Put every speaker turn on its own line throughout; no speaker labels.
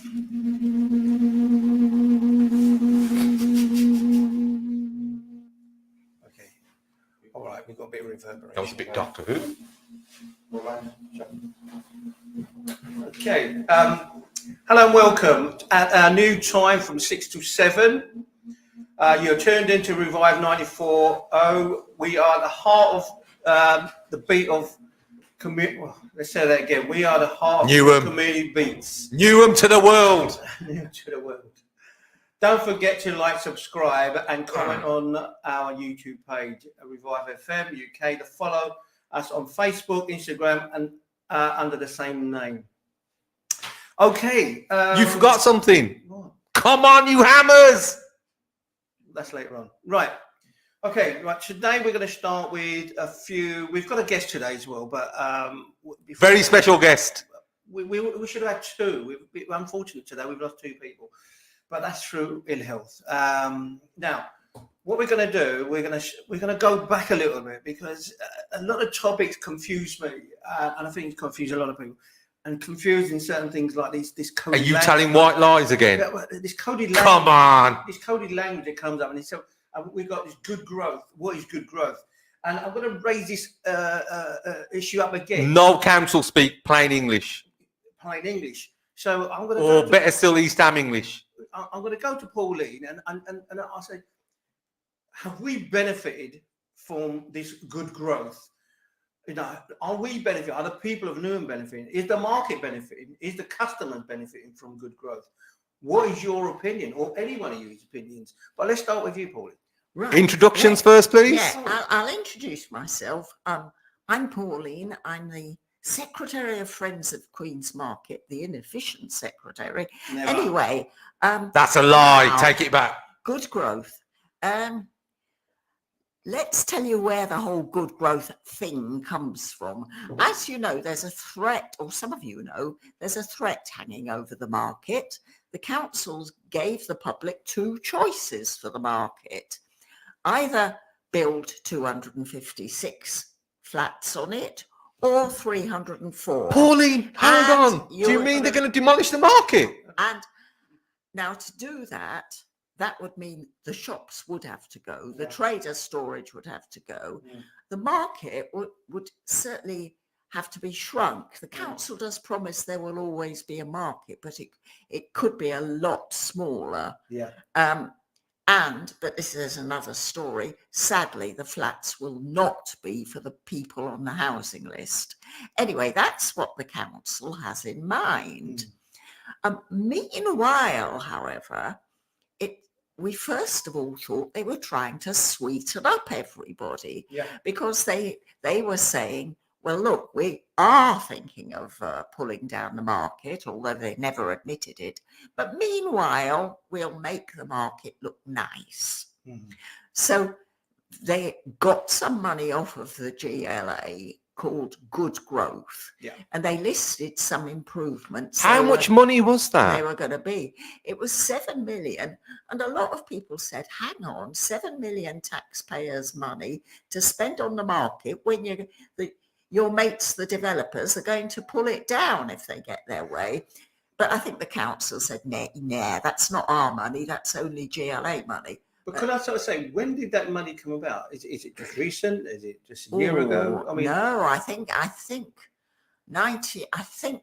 Okay. All right, we've got a bit of reverberation.
That was a bit Doctor Who.
Okay. Hello and welcome at our new time from 6 to 7. You're tuned into Revive 94.0. We are the heart of the beat of community. Well, let's say that again. We are the heart
Newham.
of community beats.
Newham to the world.
New to the world. Don't forget to like, subscribe, and comment on our YouTube page, Revive FM UK. To follow us on Facebook, Instagram, and under the same name. Okay.
You forgot something.
What?
Come on, you hammers.
That's later on. Right. Okay. Right. Today we're going to start with a few. We've got a guest today as well, but
Very special guest.
We should have had two. We're unfortunate today. We've lost two people, but that's through ill health. Now, what we're going to do, we're going to go back a little bit because a lot of topics confuse me, and I think it's confused a lot of people. And confusing certain things like this coded
Are you
language.
telling white lies again?
This coded language.
Come on.
This coded language that comes up, and so we've got this good growth. What is good growth? And I'm going to raise this issue up again.
No council speak plain English.
Plain English. So I'm going to.
Or better still, East Ham English.
I'm going to go to Pauline and I'll say, have we benefited from this good growth? You know, are we benefiting? Are the people of Newham benefiting? Is the market benefiting? Is the customers benefiting from good growth? What is your opinion, or any one of you's opinions? But let's start with you, Pauline.
Right.
Introductions first, please.
Yeah, I'll introduce myself. I'm Pauline. I'm the Secretary of Friends of Queen's Market, the inefficient secretary.
Never.
Anyway,
That's a lie.
now,
Take it back.
good growth. Let's tell you where the whole good growth thing comes from. As you know, there's a threat, or some of you know, there's a threat hanging over the market. The councils gave the public two choices for the market. Either build 256 flats on it or 304.
Pauline, hold
And
on. Do you
you're
mean they're
gonna-
going to demolish the market?
And now to do that, that would mean the shops would have to go, the
Yeah.
trader storage would have to go.
Yeah.
The market would certainly have to be shrunk. The council does promise there will always be a market, but it could be a lot smaller.
Yeah.
But this is another story. Sadly, the flats will not be for the people on the housing list. Anyway, that's what the council has in mind. Meanwhile, however, we first of all thought they were trying to sweeten up everybody,
Yeah.
because they were saying, well, look, we are thinking of pulling down the market, although they never admitted it. But meanwhile, we'll make the market look nice.
Mhm.
So they got some money off of the GLA called Good Growth.
Yeah.
And they listed some improvements.
How much money was
they
that?
were going to be? It was 7 million. And a lot of people said, hang on, 7 million taxpayers' money to spend on the market when your mates, the developers, are going to pull it down if they get their way. But I think the council said, nah, that's not our money. That's only GLA money.
But could I sort of say, when did that money come about? Is it just recent? Is it just a year ago? I mean,
no, I think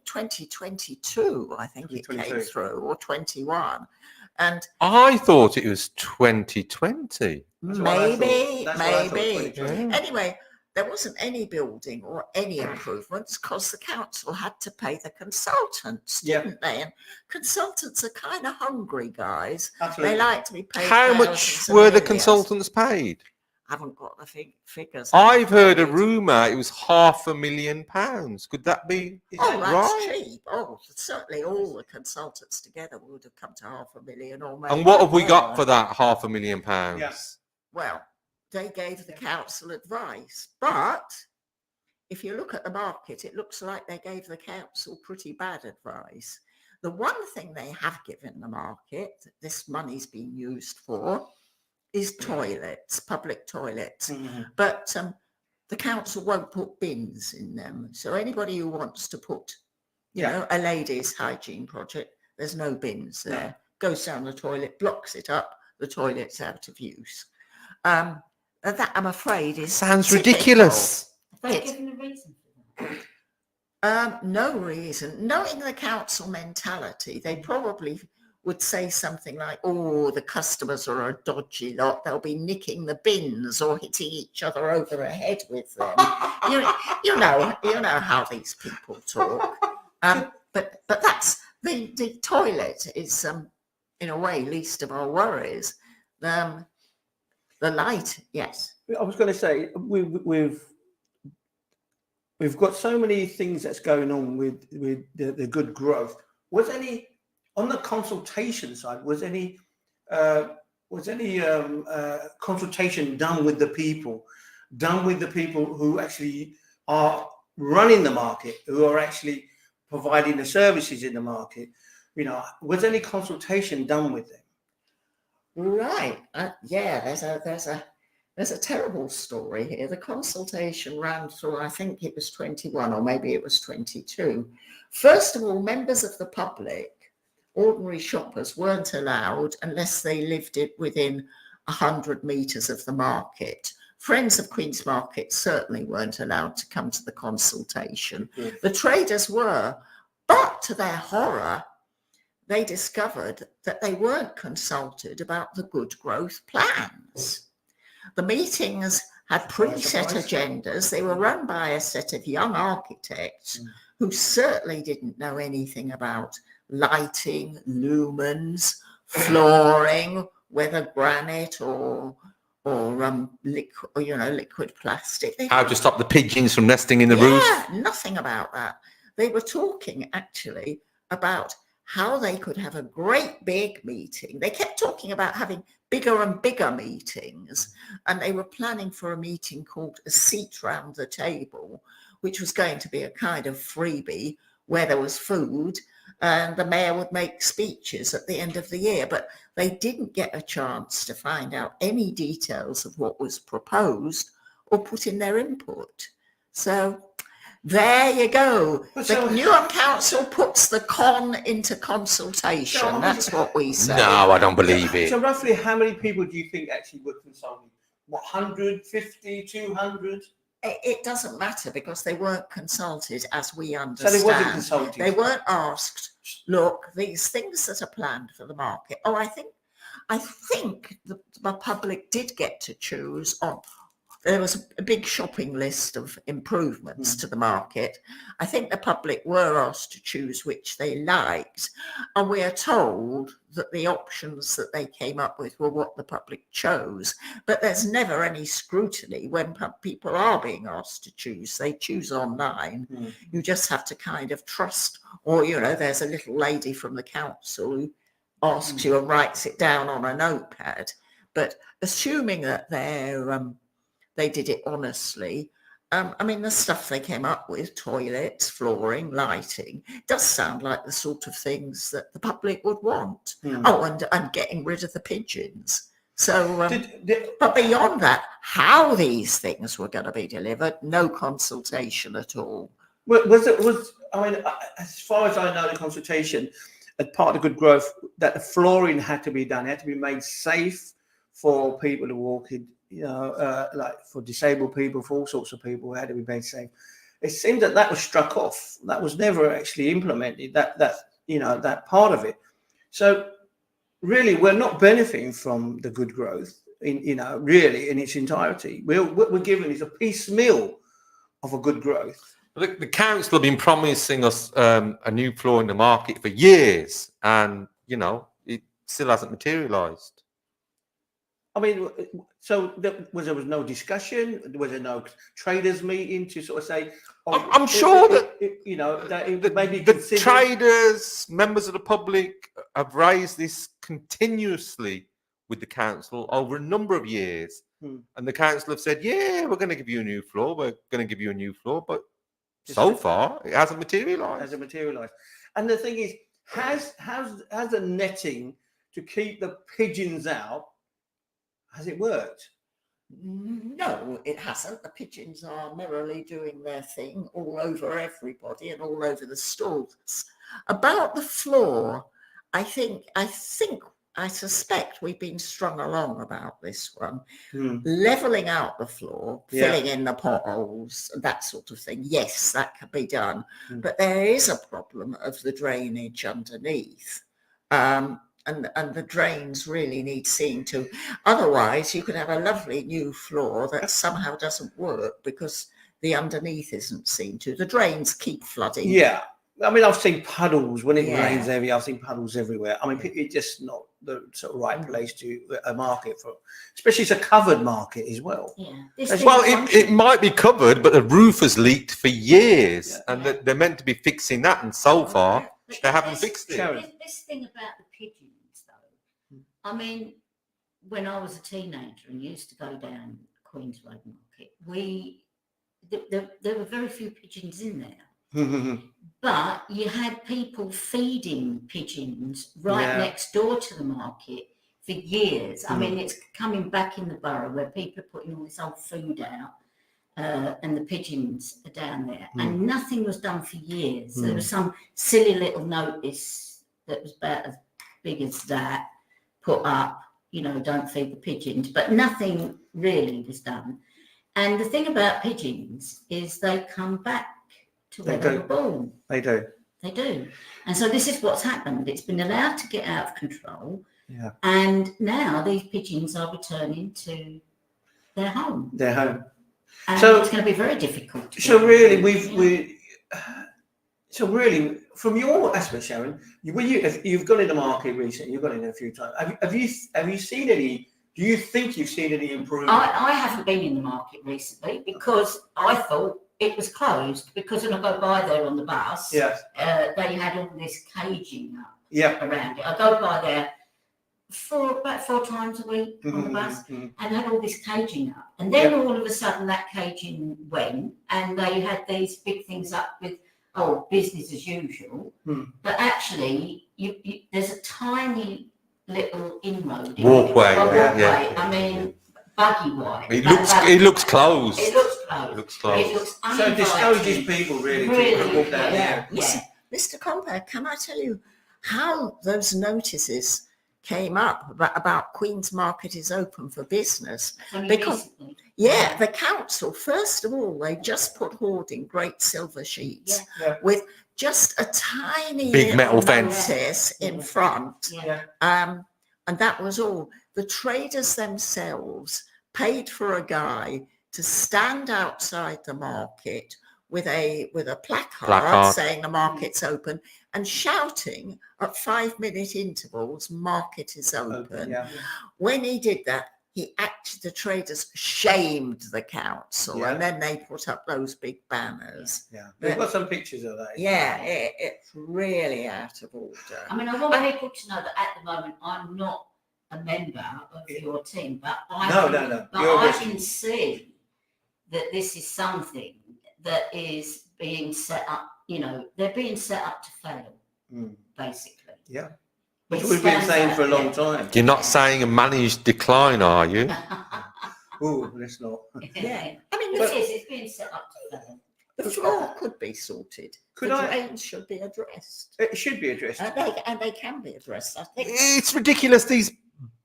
2022, I think it came
2022.
through, or 21. And
I thought it was 2020.
That's what I thought.
maybe,
That's what I thought,
maybe.
2020.
Anyway, there wasn't any building or any improvements because the council had to pay the consultants,
Yeah.
didn't they? And consultants are kind of hungry, guys.
Absolutely.
They like to be paid.
How much
thousands of
were the
millions.
consultants paid?
I haven't got the figures.
I've heard a
room.
rumour it was £500,000. Could that be
Oh, that's
right?
cheap. Oh, certainly all the consultants together would have come to 500,000 or maybe
And what have we got
more.
for that £500,000?
Yes.
Well, they gave the council advice, but if you look at the market, it looks like they gave the council pretty bad advice. The one thing they have given the market, that this money's been used for, is toilets, public toilets.
Mhm.
But the council won't put bins in them. So anybody who wants to put, you
Yeah.
know, a ladies' hygiene project, There's no bins
No.
there. Goes down the toilet, blocks it up. The toilet's out of use. And that, I'm afraid, is
Sounds
typical.
ridiculous.
Have they
It's-
given a reason for that?
No reason. Knowing the council mentality, they probably would say something like, "Oh, the customers are a dodgy lot. They'll be nicking the bins or hitting each other over the head with them." you know how these people talk. But that's the toilet is in a way least of our worries. The light, yes.
I was going to say we've got so many things that's going on with the good growth. Was any on the consultation side? Was any consultation done with the people who actually are running the market, who are actually providing the services in the market? You know, was any consultation done with them?
Right. Yeah, there's a terrible story here. The consultation ran through, I think it was 21 or maybe it was 22. First of all, members of the public, ordinary shoppers, weren't allowed unless they lived within 100 metres of the market. Friends of Queen's Market certainly weren't allowed to come to the consultation.
Yeah.
The traders were, but to their horror, they discovered that they weren't consulted about the good growth plans. The meetings had preset agendas. They were run by a set of young architects who certainly didn't know anything about lighting, lumens, flooring, whether granite or liquid plastic.
How to stop the pigeons from nesting in the roof?
Nothing about that. They were talking actually about how they could have a great big meeting. They kept talking about having bigger and bigger meetings, and they were planning for a meeting called A Seat Round the Table, which was going to be a kind of freebie where there was food and the mayor would make speeches at the end of the year. But they didn't get a chance to find out any details of what was proposed or put in their input. So there you go.
But
The
so-
Newham Council puts the con into consultation.
So-
That's what we say.
No, I don't believe it.
So roughly how many people do you think actually were consulted? What, 150, 200?
It doesn't matter because they weren't consulted as we
So
understand.
they wasn't consulted.
They weren't asked, look, these things that are planned for the market. Oh, I think the public did get to choose on. There was a big shopping list of improvements to the market. I think the public were asked to choose which they liked. And we are told that the options that they came up with were what the public chose. But there's never any scrutiny when people are being asked to choose. They choose online. You just have to kind of trust, or, there's a little lady from the council who asks you and writes it down on a notepad. But assuming that they did it honestly. The stuff they came up with, toilets, flooring, lighting, does sound like the sort of things that the public would want. Oh, and getting rid of the pigeons. So, but beyond that, how these things were going to be delivered, no consultation at all.
As far as I know, the consultation, as part of good growth, that the flooring had to be done, it had to be made safe for people to walk in. Like for disabled people, for all sorts of people, had to be made safe. It seemed that was struck off. That was never actually implemented. That part of it. So really, we're not benefiting from the good growth really in its entirety. What we're given is a piecemeal of a good growth.
The council have been promising us a new floor in the market for years, and it still hasn't materialised.
So there was no discussion. Was there no traders meeting to sort of say?
I'm sure that
it may be
the
considered.
traders, members of the public, have raised this continuously with the council over a number of years, and the council have said, "Yeah, we're going to give you a new floor. We're going to give you a new floor," but so far it hasn't materialised.
And the thing is, has the netting to keep the pigeons out? Has it worked?
No, it hasn't. The pigeons are merrily doing their thing all over everybody and all over the stalls. About the floor, I suspect we've been strung along about this one.
Hmm.
Leveling out the floor,
Yeah.
filling in the potholes, that sort of thing. Yes, that can be done.
Mm.
But there is a problem of the drainage underneath. And the drains really need seeing to. Otherwise, you could have a lovely new floor that somehow doesn't work because the underneath isn't seen to. The drains keep flooding.
Yeah. I mean, I've seen puddles when it
Yeah.
rains heavy. I've seen puddles everywhere. I mean, it's just not the sort of right place to a market for, especially it's a covered market as well.
Yeah.
As
Well, it might be covered, but the roof has leaked for years,
Yeah.
and they're meant to be fixing that, and so far
But
they haven't
this-
fixed it.
Sharon.
This thing about the pigeons, though. I mean, when I was a teenager and used to go down Queens Road Market, there were very few pigeons in there. But you had people feeding pigeons right
Yeah.
next door to the market for years. I mean, it's coming back in the borough where people are putting all this old food out, and the pigeons are down there, and nothing was done for years. There was some silly little notice that was about as big as that put up, don't feed the pigeons, but nothing really was done. And the thing about pigeons is they come back to where
They
they
do.
were born.
They do.
They do. And so this is what's happened. It's been allowed to get out of control.
Yeah.
And now these pigeons are returning to their home.
They're home.
And
So-
it's going to be very difficult. to
So
get
really,
them.
so really, from your aspect, Sharon, you've gone in the market recently. You've gone in a few times. Have you seen any? Do you think you've seen any improvement?
I haven't been in the market recently because I thought it was closed because when I go by there on the bus,
Yes.
they had all this caging up
Yeah.
around it. I go by there about 4 times a week on the bus.
Mhm.
And had all this caging up. And then all of a sudden that caging went and they had these big things up with, business as usual. But actually, there's a tiny little inroad. in it,
Walkway,
a
yeah.
I mean, buggy wide.
It looks closed.
It looks closed.
It looks
It
closed.
looks
So it
uninviting.
discourages people really
Really,
to walk down
yeah.
there.
Mr. Compere, can I tell you how those notices came up about Queen's Market is open for business?
Only
because-
recently.
Yeah, the council, first of all, they just put hoarding great silver sheets
Yeah.
with just a tiny
Big metal
little
fence.
notice in front.
Yeah.
And that was all. The traders themselves paid for a guy to stand outside the market with a placard saying the market's open and shouting at 5-minute intervals, market is open.
Yeah.
When he did that, the traders shamed the council,
Yeah.
and then they put up those big banners.
Yeah. We've got some pictures of that.
Yeah, it's really out of order.
I mean, I want people to know that at the moment I'm not a member of your team, but
No.
But
You're
I
just-
can see that this is something that is being set up. They're being set up to fail, basically.
Yeah. Which
It
we've been
stands
saying
out,
for a long
yeah.
time.
You're not saying a managed decline, are you?
Oh, let's not.
Yeah, I mean,
It is. It's being set up to fail.
the floor could be sorted.
Could
the
I-
drains should be addressed.
It should be addressed.
And they can be addressed, I think.
It's ridiculous. These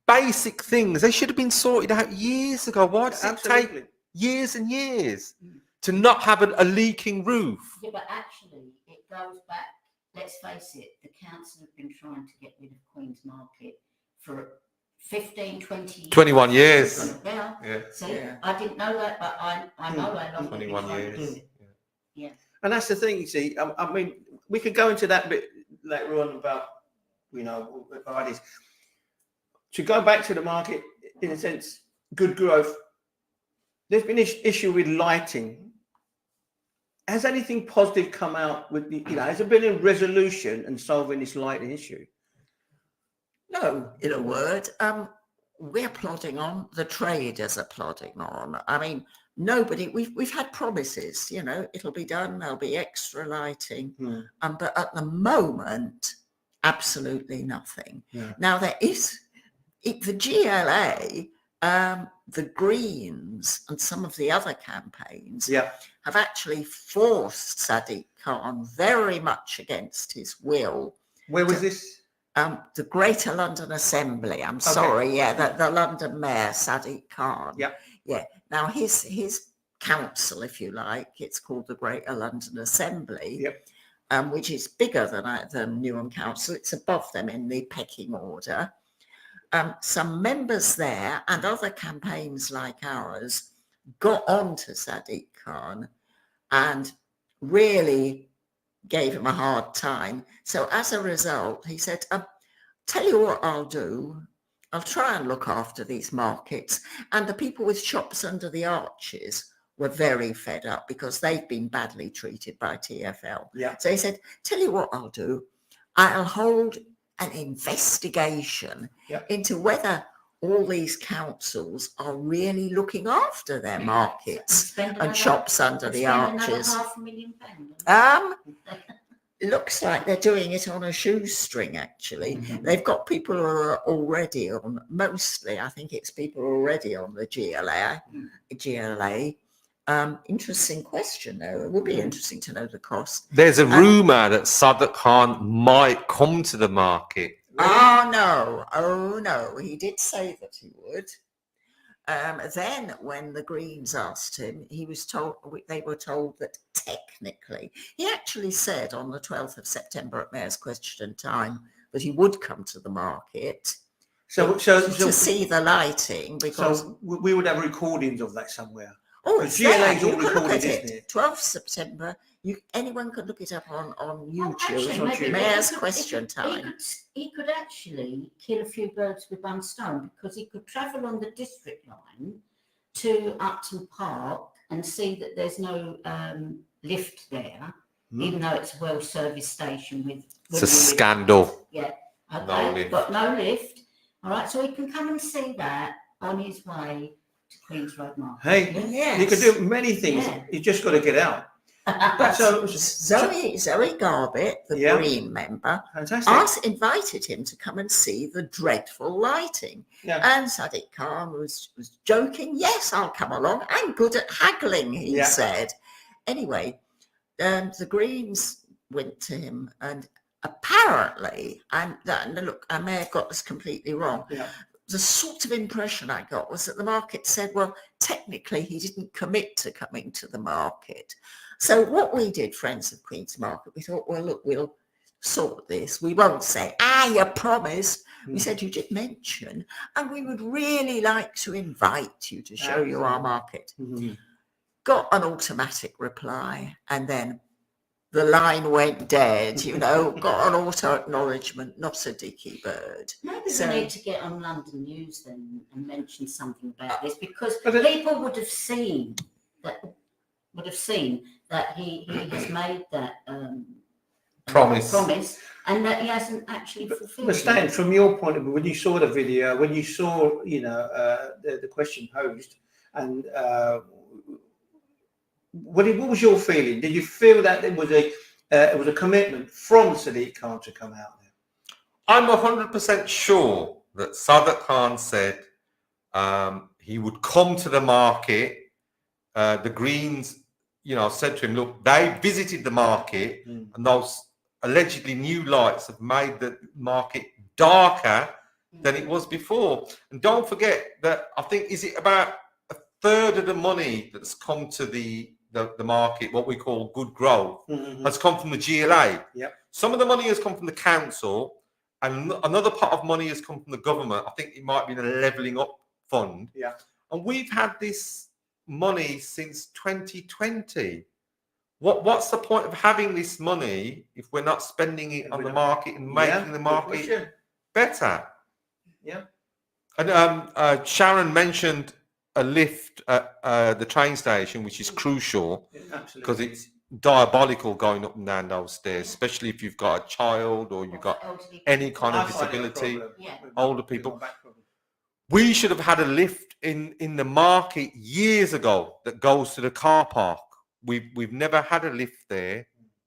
basic things, they should have been sorted out years ago. Why does it take
Absolutely.
years and years to not have a leaking roof?
Yeah, but actually, it goes back. Let's face it, the council have been trying to get rid of Queen's Market for 15, 20 years.
21 years.
Yeah.
Yeah.
See,
Yeah.
I didn't know that, but I know how long they've been
21
trying to do
years.
it.
And that's the thing, you see. I mean, we could go into that bit later on about, about this. To go back to the market, in a sense, good growth. There's been this issue with lighting. Has anything positive come out with has there been a resolution in solving this lighting issue?
No, in a word, we're plodding on. The traders are plodding on. I mean, nobody. We've had promises. It'll be done. There'll be extra lighting. But at the moment, absolutely nothing.
Yeah.
Now there is the GLA. The Greens and some of the other campaigns
Yeah.
have actually forced Sadiq Khan very much against his will.
Where was this?
The Greater London Assembly. I'm sorry, the London Mayor Sadiq Khan.
Yep.
Yeah. Now his council, if you like, it's called the Greater London Assembly.
Yep.
Which is bigger than Newham Council. It's above them in the pecking order. Some members there and other campaigns like ours got on to Sadiq Khan and really gave him a hard time. So as a result, he said, tell you what I'll do. I'll try and look after these markets. And the people with shops under the arches were very fed up because they've been badly treated by TfL.
Yeah.
So he said, tell you what I'll do. I'll hold an investigation into whether all these councils are really looking after their markets and shops under the arches.
£500,000.
Looks like they're doing it on a shoestring, actually. They've got people who are already on, mostly, I think it's people already on the GLA. Interesting question, though. It would be interesting to know the cost.
There's a rumour that Sadiq Khan might come to the market.
Oh no, he did say that he would. Then when the Greens asked him, they were told that technically, he actually said on the 12th of September at Mayor's Question Time that he would come to the market
So
to see the lighting, because
so we would have recordings of that somewhere.
it's
GLA
there.
is
You
all
can look
recorded,
at
isn't it?
12th September. anyone could look it up on YouTube.
Actually, maybe
Mayor's
he could-
Question Time.
He could actually kill a few birds with one stone, because he could travel on the district line to Upton Park and see that there's no lift there, even though it's a well-serviced station with.
It's a scandal.
Yeah. Okay.
No lift.
But no lift. All right. So he can come and see that on his way to Queen's Road Market.
Hey,
Yes.
you could do many things.
Yeah.
You just got to get out.
So Zoe Garbett, the
Yeah.
Green member,
Fantastic.
invited him to come and see the dreadful lighting.
Yeah.
And Sadiq Khan was joking, yes, I'll come along. I'm good at haggling, he
Yeah.
said. Anyway, the Greens went to him, and apparently, and look, I may have got this completely wrong.
Yeah.
The sort of impression I got was that the market said, well, technically he didn't commit to coming to the market. So what we did, Friends of Queen's Market, we thought, well, look, we'll sort this. We won't say, you promised. We said, you did mention, and we would really like to invite you to show you our market.
Mhm.
Got an automatic reply, and then the line went dead, got an auto acknowledgement, not a dicky bird.
Maybe
So-
we need to get on London News then and mention something about this, because
But it-
people would have seen that he has made that
Promise.
and that he hasn't actually fulfilled
But Stan,
it.
from your point of view, when you saw the video, when you saw, the question posed, and what was your feeling? Did you feel that it was a commitment from Sadiq Khan to come out there?
I'm 100% sure that Sadiq Khan said he would come to the market. The Greens, said to him, look, they visited the market and those allegedly new lights have made the market darker than it was before. And don't forget that I think, is it about a third of the money that's come to the market, what we call good growth, has come from the GLA.
Yep.
Some of the money has come from the council, and another part of money has come from the government. I think it might be the levelling up fund.
Yeah.
And we've had this money since 2020. What's the point of having this money if we're not spending it on the market and making the market better?
Yeah.
And Sharon mentioned a lift at the train station, which is crucial because it's diabolical going up and down those stairs, especially if you've got a child or you've got any kind of disability, older people. We should have had a lift in the market years ago that goes to the car park. We've never had a lift there,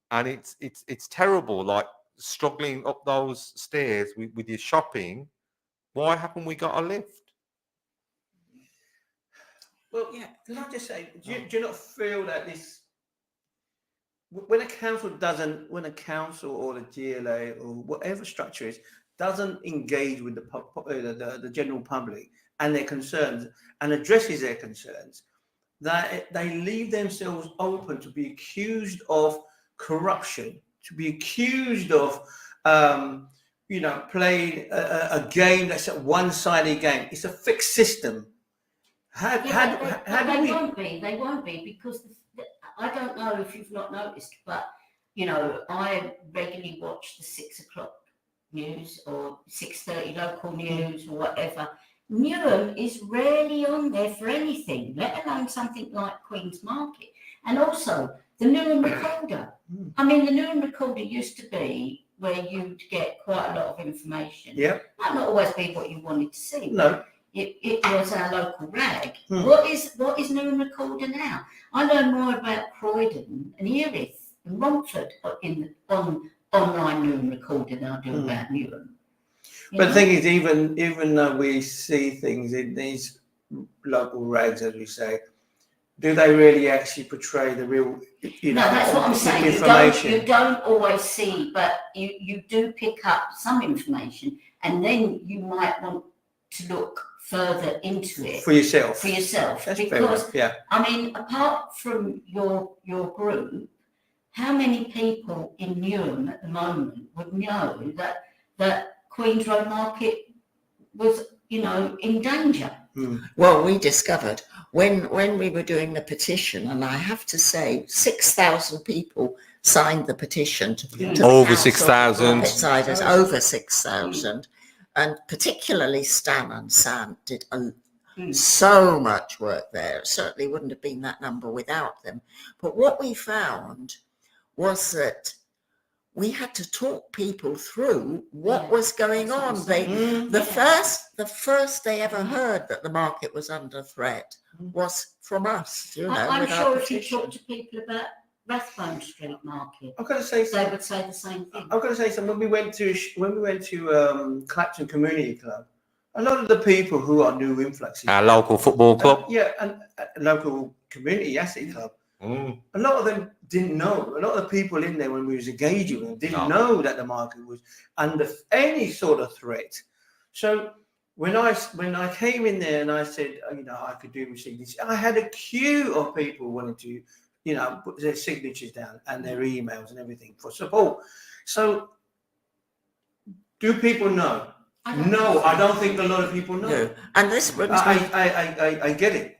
and it's terrible. Like struggling up those stairs with your shopping. Why haven't we got a lift?
Well, yeah. Can I just say, do you not feel that this, when a council or the GLA or whatever structure is, doesn't engage with the general public and their concerns and addresses their concerns, that they leave themselves open to be accused of corruption, to be accused of, playing a game that's a one-sided game. It's a fixed system. How do we?
They won't be because I don't know if you've not noticed, but I regularly watch the 6 o'clock news or 6:30 local news or whatever. Newham is rarely on there for anything, let alone something like Queen's Market. And also the Newham Recorder. I mean, the Newham Recorder used to be where you'd get quite a lot of information.
Yeah.
Might not always be what you wanted to see.
No.
It was our local rag. What is Newham Recorder now? I learn more about Croydon and Erith and Romford on online Newham Recorder than I do about Newham.
But the thing is, even though we see things in these local rags, as we say, do they really actually portray the real,
No, that's what I'm saying.
information?
You don't always see, but you do pick up some information, and then you might want to look further into it
For yourself. That's fair
because
enough, yeah.
I mean, apart from your group, how many people in Newham at the moment would know that Queen's Road Market was, in danger?
Well, we discovered when we were doing the petition, and I have to say 6,000 people signed the petition to the
Over
council
6,000.
Outsiders, over 6,000, and particularly Stan and Sam did so much work there. It certainly wouldn't have been that number without them. But what we found was that we had to talk people through what was going on. The first they ever heard that the market was under threat was from us.
I'm
with our
sure if you
petition.
talk to people about Rathbone Street Market,
I've got to say,
they would say the same thing.
I've got to say something. When we went to Clapton Community Club, a lot of the people who are new influxes,
Our local football club.
and local community asset club,
Mm.
a lot of them didn't know. A lot of the people in there when we was engaging with them didn't know that the market was under any sort of threat. So when I came in there and I said, I could do my signature, I had a queue of people wanting to, put their signatures down and their emails and everything for support. So do people know? No, I don't think a lot of people know.
No. And this brings me.
I get it.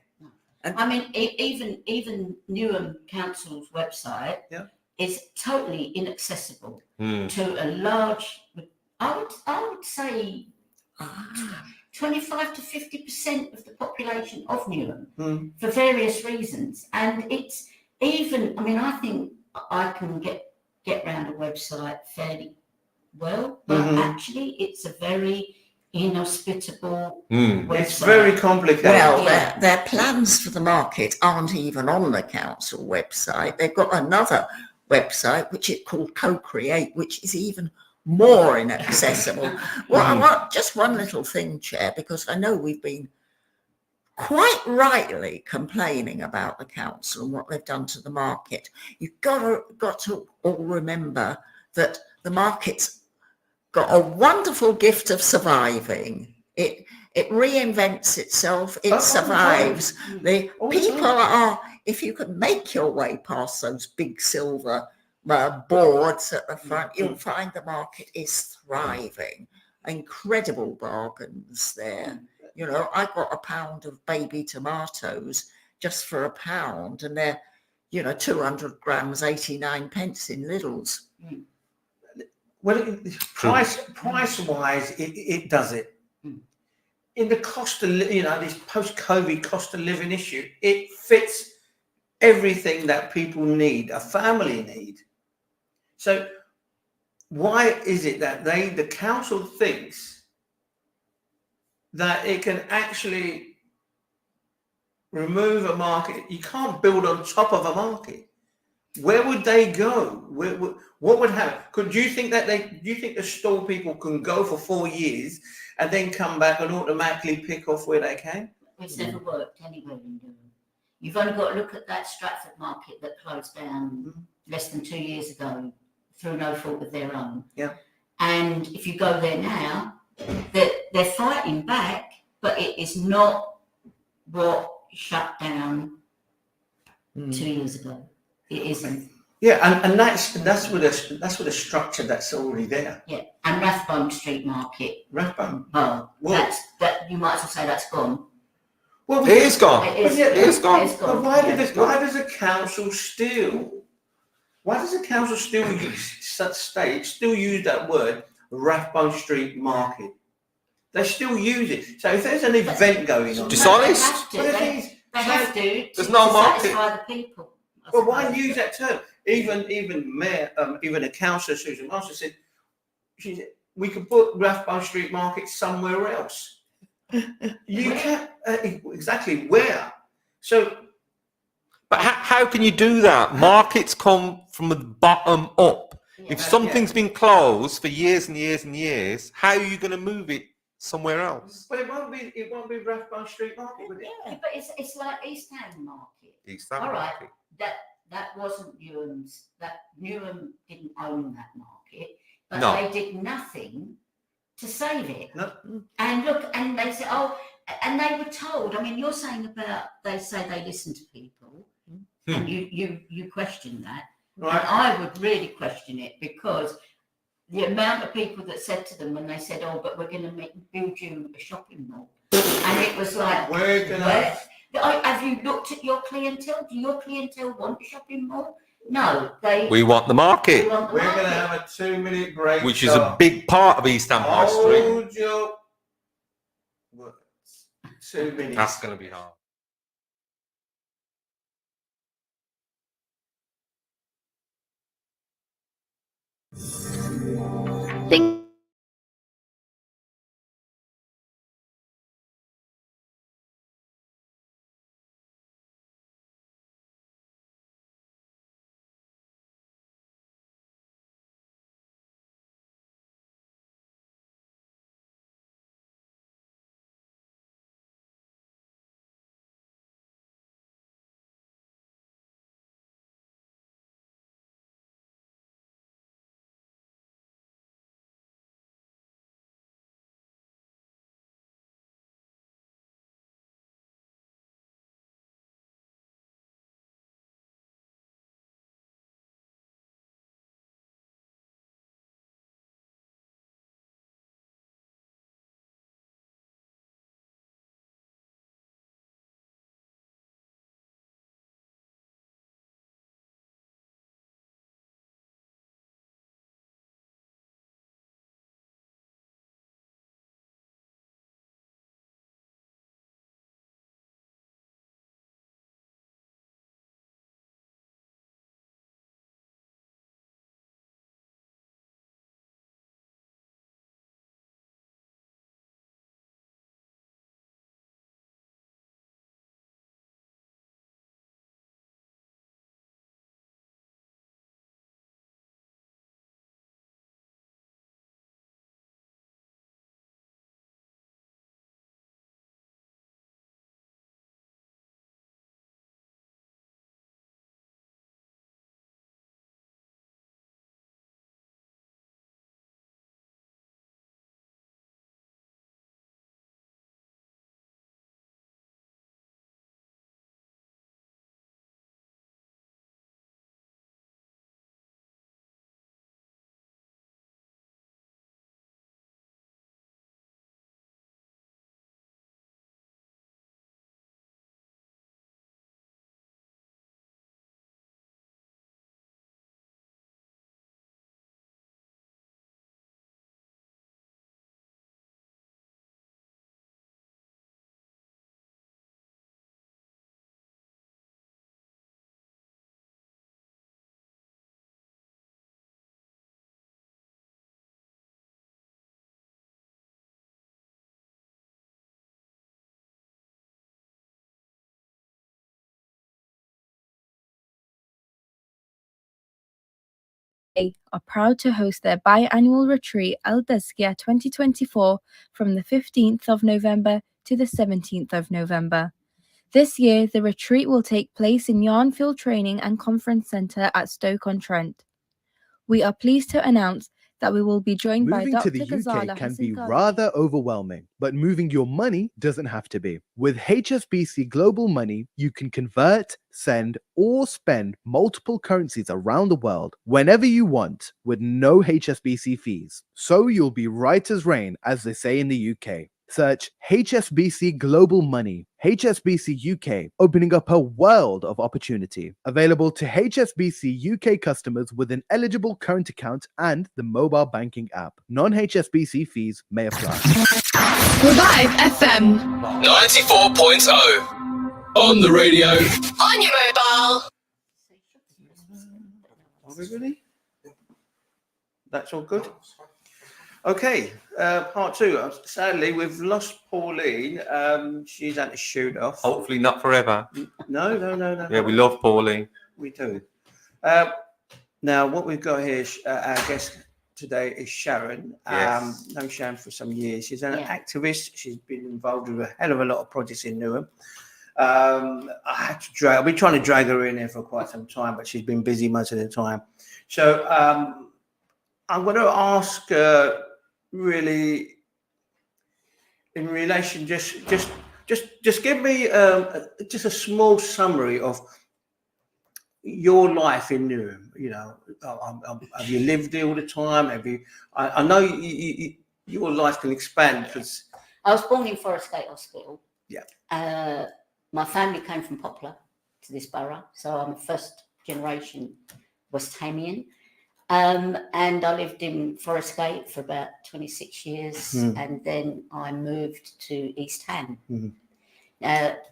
I mean, even Newham Council's website is totally inaccessible to a large, I would say 25 to 50% of the population of Newham for various reasons. And it's even, I think I can get around a website fairly well, but actually it's a very inhospitable website.
It's very complicated.
Well, their plans for the market aren't even on the council website. They've got another website which is called Co-Create, which is even more inaccessible. Well, I want just one little thing, Chair, because I know we've been quite rightly complaining about the council and what they've done to the market. You've got to all remember that the market's got a wonderful gift of surviving. It reinvents itself. It survives. The people are, if you can make your way past those big silver boards at the front, you'll find the market is thriving. Incredible bargains there. I got a pound of baby tomatoes just for £1, and they're, 200 grams, 89 pence in Lidl's.
Well, price-wise, it does it. In the cost of, this post-COVID cost of living issue, it fits everything that people need, a family need. So why is it that the council thinks that it can actually remove a market? You can't build on top of a market. Where would they go? What would happen? Do you think the store people can go for 4 years and then come back and automatically pick off where they can?
It's never worked anywhere in Newham. You've only got to look at that Stratford market that closed down less than 2 years ago through no fault of their own.
Yeah.
And if you go there now, they're fighting back, but it is not what shut down 2 years ago. It isn't.
Yeah, and that's with a structure that's already there.
Yeah, and Rathbone Street Market.
Rathbone.
Well,
Well-
that you might as well say that's gone.
Well,
It is gone.
It is.
It's gone.
It's
But
gone.
why
yeah.
does the council still? Why does the council still use that word, Rathbone Street Market? They still use it. So if there's an event going on,
Dishonest.
They have to.
But the
They,
thing is,
they have to.
There's no market.
Satisfy the people. I
But why
suppose.
use that term? Even Mayor, even a councillor, Susan Master said, she said, we could put Rathbone Street Market somewhere else. You can't exactly where. So
But how can you do that? Markets come from the bottom up.
Yeah.
If something's been closed for years and years and years, how are you going to move it somewhere else?
but it won't be Rathbone Street Market, will it?
Yeah, but it's like East Ham Market.
East Ham
All right.
Market.
That wasn't Newham's. That Newham didn't own that market, but
No.
they did nothing to save it.
No.
And look, and they said, oh, and they were told. I mean, you're saying about they say they listen to people, and you question that. And
Right.
I would really question it because the amount of people that said to them when they said, oh, but we're going to build you a shopping mall, and it was like,
We're gonna.
where? Have you looked at your clientele? Do your clientele want a shopping mall? No, they
We want the market,
want the
We're going to
market.
have a 2-minute break.
which is a big part of East Ham High Street.
Hold your words. 2 minutes.
That's going to be hard.
are proud to host their biannual retreat El Deskia 2024 from the 15th of November to the 17th of November. This year, the retreat will take place in Yarnfield Training and Conference Centre at Stoke-on-Trent. We are pleased to announce that we will be joined by
Moving
Dr.
to the
Ghazala
UK can be
Hassan Ghali.
rather overwhelming, but moving your money doesn't have to be. With HSBC Global Money, you can convert, send, or spend multiple currencies around the world whenever you want with no HSBC fees. So you'll be right as rain, as they say in the UK. Search HSBC Global Money, HSBC UK, opening up a world of opportunity. Available to HSBC UK customers with an eligible current account and the mobile banking app. Non-HSBC fees may apply.
Revive FM
94.0 on the radio.
on your mobile.
Are we ready? That's all good. Okay, part two. Sadly, we've lost Pauline. She's had to shoot off.
Hopefully not forever.
No.
Yeah, we love Pauline.
We do. Now, what we've got here, our guest today is Sharon.
Yes.
Known Sharon for some years. She's an
Yeah.
activist. She's been involved with a hell of a lot of projects in Newham. I've been trying to drag her in here for quite some time, but she's been busy most of the time. So I'm going to ask really in relation, just give me just a small summary of your life in Newham. You know, have you lived there all the time? Have you? I know your life can expand because
I was born in Forest Gate Hospital.
Yeah.
My family came from Poplar to this borough, so I'm a first generation West Hamian. And I lived in Forest Gate for about 26 years, and then I moved to East Ham.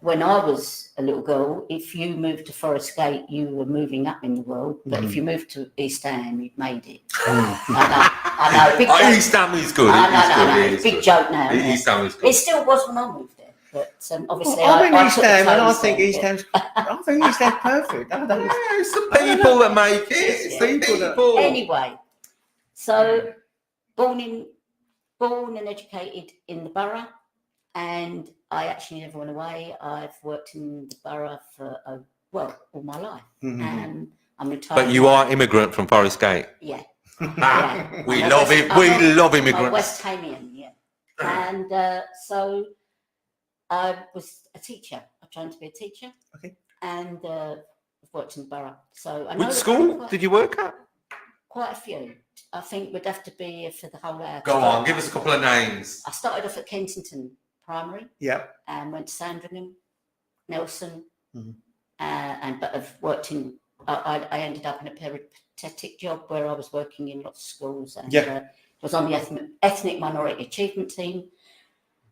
When I was a little girl, if you moved to Forest Gate, you were moving up in the world. But if you moved to East Ham, you'd made it. I know. Big joke.
East Ham is good.
I know. Big joke now.
East Ham is good.
It still was when I moved there, but obviously
I'm in
I
East
took the
Ham, and I
tones
think
there,
East
yeah.
Ham's. I think East Ham's perfect. I don't.
It's the people that make it. It's the
People that-
people.
Anyway, so born and educated in the borough, and I actually never went away. I've worked in the borough for all my life. I'm retired.
But you
now.
are immigrant from Forest Gate.
Yeah.
Ah, we
I'm a
love
West-
it.
I'm
We
a-
love
I'm a
immigrants.
West Hamian, yeah. And so I was a teacher. I trained to be a teacher.
Okay.
And I've worked in the borough. So I know
Which
the
school
borough
did you work at?
quite a few. I think we'd have to be here for the whole hour.
Go on, give us a couple of names.
I started off at Kensington Primary
Yeah.
and went to Sandringham, Nelson,
Mhm.
but I've worked in. I ended up in a peripatetic job where I was working in lots of schools and was on the ethnic minority achievement team,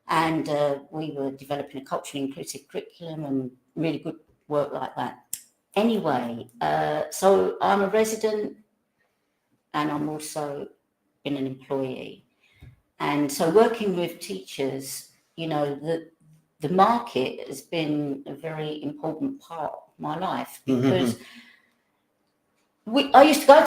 and we were developing a culturally inclusive curriculum and really good work like that. Anyway, so I'm a resident, and I'm also been an employee. And so working with teachers, you know, the market has been a very important part of my life because I used to go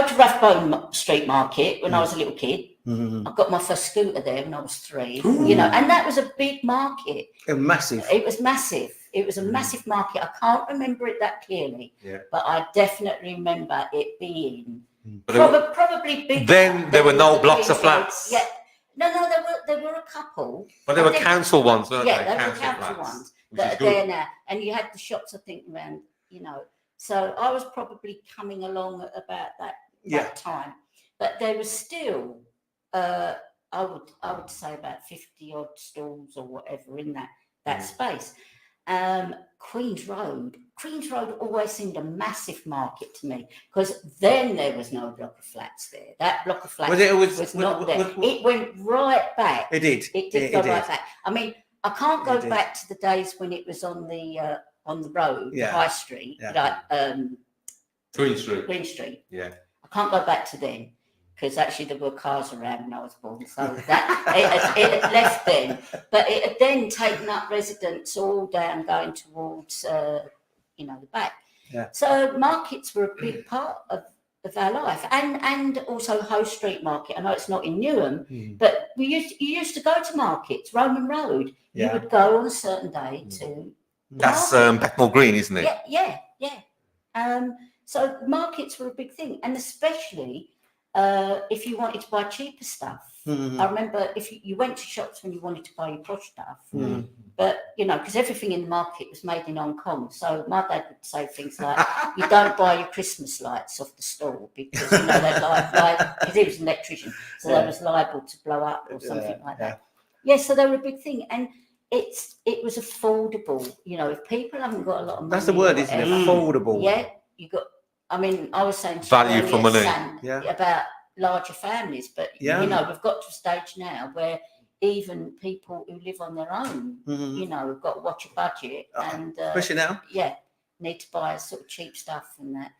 to Rathbone Street Market when I was a little kid. I got my first scooter there when I was 3, you know, and that was a big market.
Massive.
It was massive. It was a massive market. I can't remember it that clearly, but I definitely remember it being probably bigger.
Then there were no
than
blocks of
Queensgate.
flats.
Yeah, no, there were a couple.
But there were
I think-
council ones, weren't
Yeah,
there?
there were council
flats,
ones
which
that
is
are
good.
there now, and you had the shops, I think, around, you know. So I was probably coming along at about that time, but there was still, I would say about 50 odd stalls or whatever in that space. Queen's Road always seemed a massive market to me because then there was no block of flats there. That block of flats was not there. It went right back.
It did.
It did go right back. I mean, I can't go
It did.
back to the days when it was on the road,
Yeah.
High Street,
Yeah.
like
Green Street.
Green Street.
Yeah.
I can't go back to then because actually there were cars around when I was born, so that it had left then. But it had then taken up residents all down, going towards you know, the back.
Yeah.
So markets were a big part of our life, and also Hoe Street Market. I know it's not in Newham, but you used to go to markets. Roman Road, you
Yeah.
would go on a certain day to.
That's
market.
Beckmore Green, isn't it?
Yeah. So markets were a big thing, and especially if you wanted to buy cheaper stuff.
Mm.
I remember if you went to shops when you wanted to buy your posh stuff,
Mm.
but you know, because everything in the market was made in Hong Kong. So my dad would say things like, "You don't buy your Christmas lights off the store because you know they're because he was an electrician, so
Yeah.
they was liable to blow up or something
Yeah,
like
yeah.
that." Yeah, so they were a big thing, and it was affordable. You know, if people haven't got a lot of money,
That's the word,
or
isn't it?
whatever,
Affordable.
yeah, you got. I mean, I was saying to
Value
you
for
earlier,
money.
Sam,
Yeah.
about larger families, but
Yeah.
you know, we've got to a stage now where even people who live on their own,
Mhm.
you know, have got to watch a budget and
Especially now.
yeah, need to buy sort of cheap stuff and that.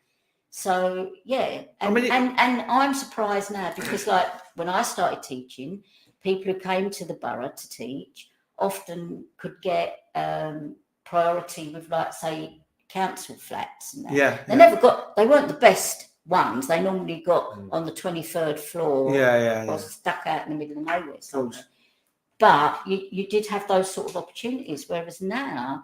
So yeah, and,
mean,
and I'm surprised now because like when I started teaching, people who came to the borough to teach often could get priority with like say council flats and that.
Yeah.
They weren't the best ones. They normally got on the 23rd floor
Yeah.
or stuck out in the middle of nowhere somewhere. But you did have those sort of opportunities, whereas now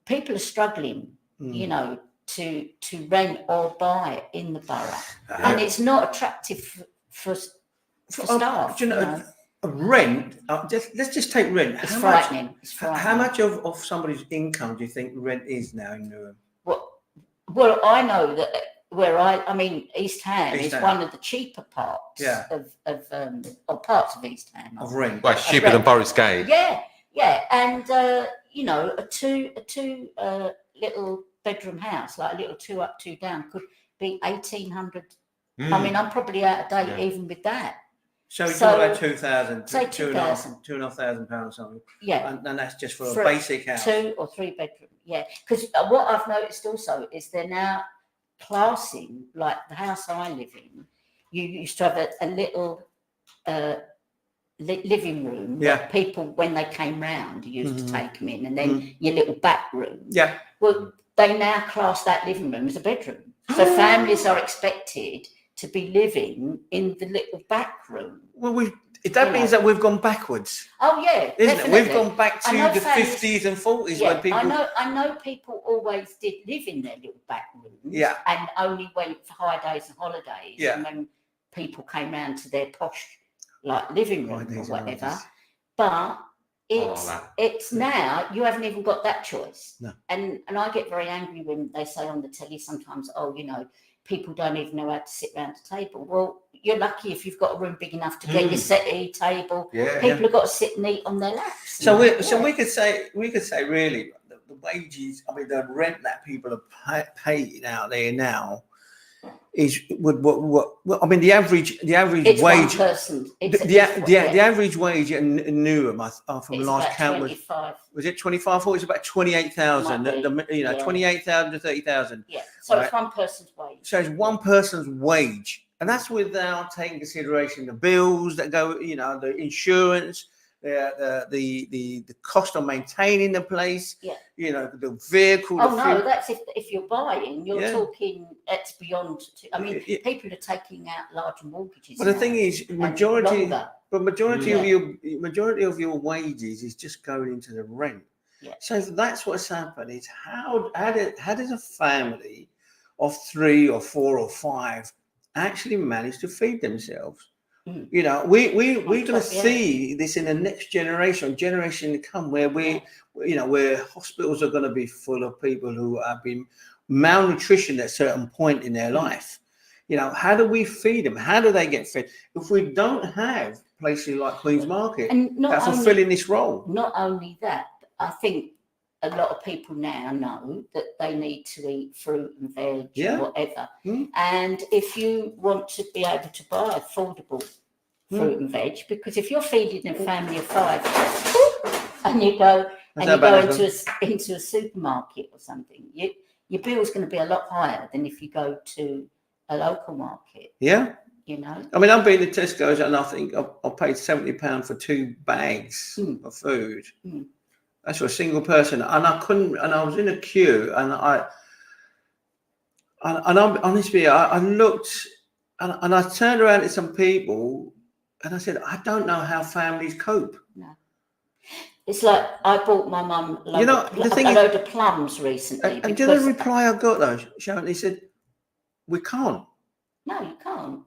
people are struggling, you know, to rent or buy in the borough, and it's not attractive for staff.
Do you know, rent? Let's just take rent.
It's
How
frightening.
much?
It's frightening.
How much of somebody's income do you think rent is now in Newham?
Well, I know that I mean, East Ham is
Ham.
one of the cheaper parts of parts of East Ham.
Of rent.
Well, it's cheaper than Boris Gate.
Yeah, and you know, a two little bedroom house, like a little 2 up, 2 down, could be 1,800. I mean, I'm probably out of date even with that.
So we're talking about 2,000,
say
2,500
2,000.
£2,500 something.
Yeah,
And that's just for
For
a basic house.
2 or 3 bedroom. Yeah, because what I've noticed also is they're now classing, like the house I live in. You used to have a little living room.
Yeah.
That people, when they came round, used to take them in, and then
Mhm.
your little back room.
Yeah.
Well, they now class that living room as a bedroom. So families are expected to be living in the little back room.
Well, that means that we've gone backwards,
Oh yeah,
isn't
definitely.
it? We've gone back to
I know
the
families-
50s and 40s
Yeah,
when people.
I know people always did live in their little back rooms.
Yeah.
And only went for high days and holidays.
Yeah.
And when people came round to their posh like living room or
Holidays and
whatever.
holidays.
But
that.
it's now you haven't even got that choice.
No.
And I get very angry when they say on the telly sometimes, oh, you know, people don't even know how to sit round a table. Well, you're lucky if you've got a room big enough to get your settee table.
Yeah.
People have got to sit and eat on their laps.
So
Yeah.
we could say really the wages. I mean, the rent that people are paying out there now is what I mean. The average
It's
wage.
one person.
The average wage in Newham, from
It's
last
about
count
25.
was it 25? It's about 28,000.
Might be, yeah.
28,000 to 30,000.
Yeah. So
Right.
it's one person's wage.
So it's one person's wage, and that's without taking consideration the bills that go, the insurance, the cost of maintaining the place,
Yeah.
the vehicle.
Oh
the
no,
fuel.
that's if you're buying, you're
Yeah.
talking. It's beyond. I mean,
Yeah.
people are taking out larger mortgages.
But the
now
thing is,
and
majority
longer.
of your wages is just going into the rent.
Yeah.
So that's what's happened. Is how does a family of 3 or 4 or 5 actually manage to feed themselves?
Mm.
We're going to
Yeah.
see this in the next generation to come, where where hospitals are going to be full of people who have been malnutrition at a certain point in their life. How do we feed them? How do they get fed? If we don't have places like Queen's Market
And
that are fulfilling this role.
Not only that, I think a lot of people now know that they need to eat fruit and veg
Yeah.
and whatever.
Mm.
And if you want to be able to buy affordable fruit and veg, because if you're feeding a family of 5 and you go into a supermarket or something, your bill's going to be a lot higher than if you go to a local market.
Yeah. I mean, I've been to Tesco's and I think I paid £70 for 2 bags of food.
Mm.
That's for a single person, and I was in a queue, and I'm honestly, I looked, and I turned around to some people, and I said, I don't know how families cope.
No. It's like I bought my mum a load of plums recently.
And do you know the reply I got though, Sharon? He said, we can't.
No, you can't.